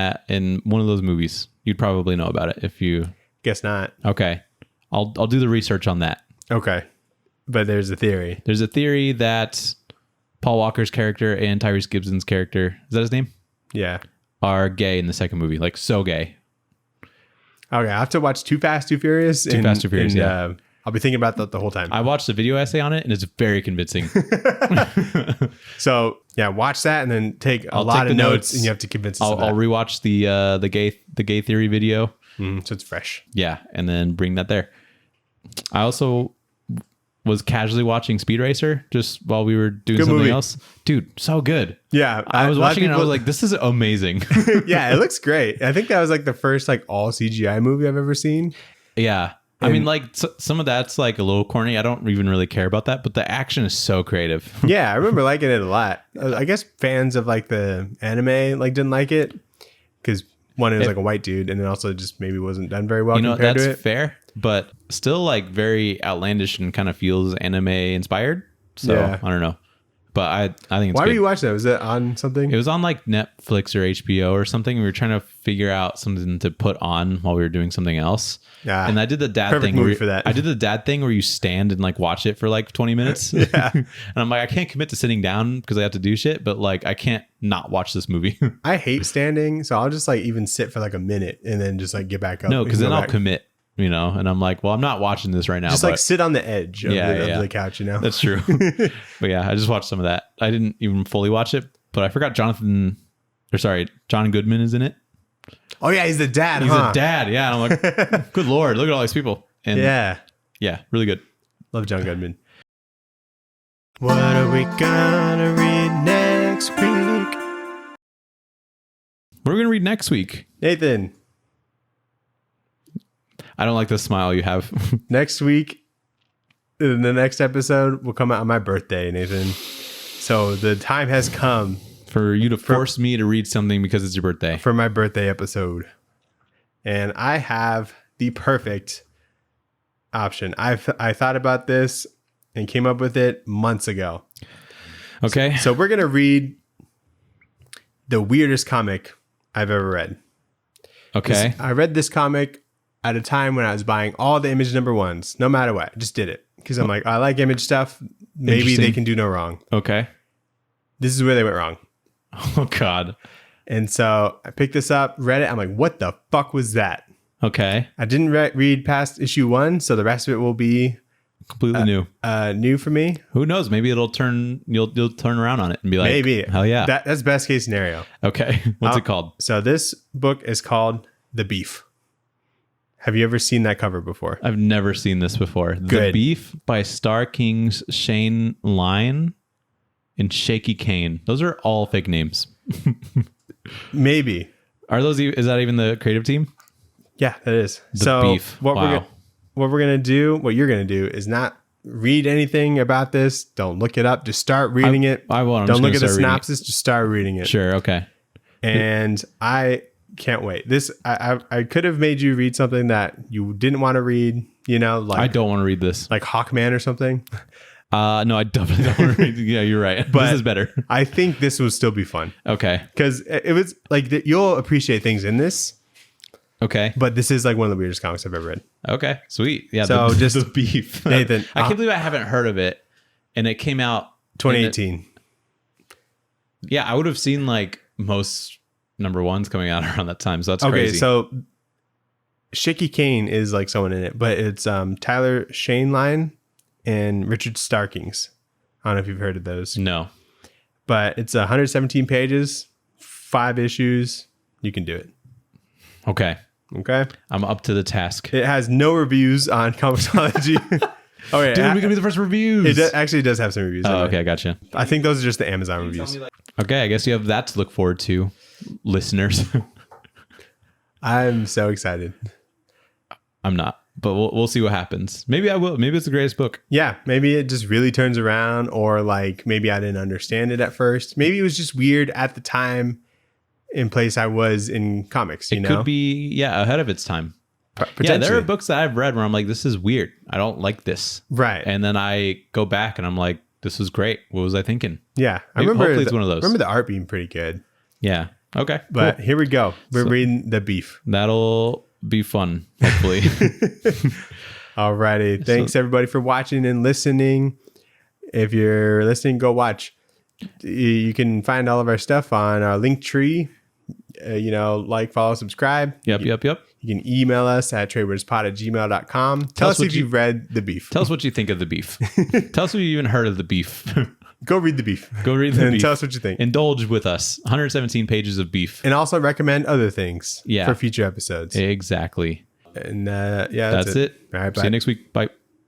one of those movies. You'd probably know about it if you. Guess not. Okay, I'll do the research on that. Okay, but there's a theory. There's a theory that Paul Walker's character and Tyrese Gibson's character, is that his name? Yeah. Are gay in the second movie. Like, so gay. Okay, I have to watch Too Fast, Too Furious. Fast, Too Furious, yeah. I'll be thinking about that the whole time. I watched a video essay on it, and it's very convincing. So, yeah, watch that and then take a lot of notes, and you have to convince us of that. I'll rewatch the gay theory video. So it's fresh. Yeah, and then bring that there. I also was casually watching Speed Racer just while we were doing something else. Dude, so good. Yeah. I was watching it and I was like, this is amazing. Yeah, it looks great. I think that was like the first like all CGI movie I've ever seen. Yeah. I mean, like some of that's like a little corny. I don't even really care about that, but the action is so creative. Yeah, I remember liking it a lot. I guess fans of like the anime like didn't like it because one, it was like a white dude, and then also just maybe wasn't done very well compared to it. That's fair, but still like very outlandish and kind of feels anime inspired. So yeah. I don't know. But I think it's Why good. were you watching that? Was it on something? It was on like Netflix or HBO or something. We were trying to figure out something to put on while we were doing something else. Yeah. And I did the dad thing. I did the dad thing where you stand and like watch it for like 20 minutes. Yeah. And I'm like, I can't commit to sitting down because I have to do shit, but like I can't not watch this movie. I hate standing, so I'll just like even sit for like a minute and then just like get back up. No, because then I'll commit. You know, and I'm like, well, I'm not watching this right now. Just like sit on the edge of the couch, you know? That's true. But yeah, I just watched some of that. I didn't even fully watch it, but I forgot John Goodman is in it. Oh yeah, he's the dad. He's a dad. Yeah. And I'm like, good Lord, look at all these people. And yeah, really good. Love John Goodman. What are we gonna read next week? What are we gonna read next week? Nathan. I don't like the smile you have. Next week, the next episode will come out on my birthday, Nathan. So the time has come for you to force me to read something because it's your birthday. For my birthday episode. And I have the perfect option. I thought about this and came up with it months ago. Okay. So we're going to read the weirdest comic I've ever read. Okay. I read this comic at a time when I was buying all the Image #1s, no matter what. I just did it because I'm like, I like Image stuff. Maybe they can do no wrong. Okay. This is where they went wrong. Oh, God. And so I picked this up, read it. I'm like, what the fuck was that? Okay. I didn't read past issue 1, so the rest of it will be completely new. New for me. Who knows? Maybe it'll turn. You'll turn around on it and be like, maybe. Hell yeah. That's best case scenario. Okay. What's it called? So this book is called The Beef. Have you ever seen that cover before? I've never seen this before. Good. The Beef by Star King's Shane Line and Shaky Kane. Those are all fake names. Maybe. Are those? Is that even the creative team? Yeah, that is. The Beef. What we're gonna do? What you're gonna do is not read anything about this. Don't look it up. Just start reading it. I won't. Don't look at the synopsis. Just start reading it. Sure. Okay. And I can't wait. This I could have made you read something that you didn't want to read. You know, like I don't want to read this. Like Hawkman or something. No, I definitely don't want to read. Yeah, you're right. But this is better. I think this will still be fun. Okay. Because it was like you'll appreciate things in this. Okay. But this is like one of the weirdest comics I've ever read. Okay. Sweet. Yeah. So just The Beef. Nathan. I can't believe I haven't heard of it. And it came out 2018. Yeah, I would have seen like most #1s coming out around that time. So that's crazy. So Shaky Kane is like someone in it, but it's Tyler Shaneline and Richard Starkings. I don't know if you've heard of those. No. But it's 117 pages, 5 issues. You can do it. Okay. I'm up to the task. It has no reviews on Comixology. Oh, yeah. Dude, we can be the first reviews. It actually does have some reviews. Oh, okay. I gotcha. I think those are just the Amazon reviews. Okay. I guess you have that to look forward to, listeners. I'm so excited. I'm not, but we'll see what happens. Maybe I will. Maybe it's the greatest book. Yeah. Maybe it just really turns around, or like maybe I didn't understand it at first. Maybe it was just weird at the time in place I was in comics. It could be, ahead of its time. Potentially. Yeah, there are books that I've read where I'm like, this is weird. I don't like this. Right. And then I go back and I'm like, this was great. What was I thinking? Yeah. I remember hopefully it's one of those. I remember the art being pretty good. Yeah. Okay. But Here we go. We're reading The Beef. That'll be fun, hopefully. Alrighty. Thanks everybody for watching and listening. If you're listening, go watch. You can find all of our stuff on our Linktree. Like, follow, subscribe. Yep. You can email us at tradewaiterspod@gmail.com. Tell us if you've read The Beef. Tell us what you think of The Beef. Tell us if you even heard of The Beef. Go read The Beef. And tell us what you think. Indulge with us. 117 pages of beef. And also recommend other things for future episodes. Exactly. And that's it. All right, bye. See you next week. Bye.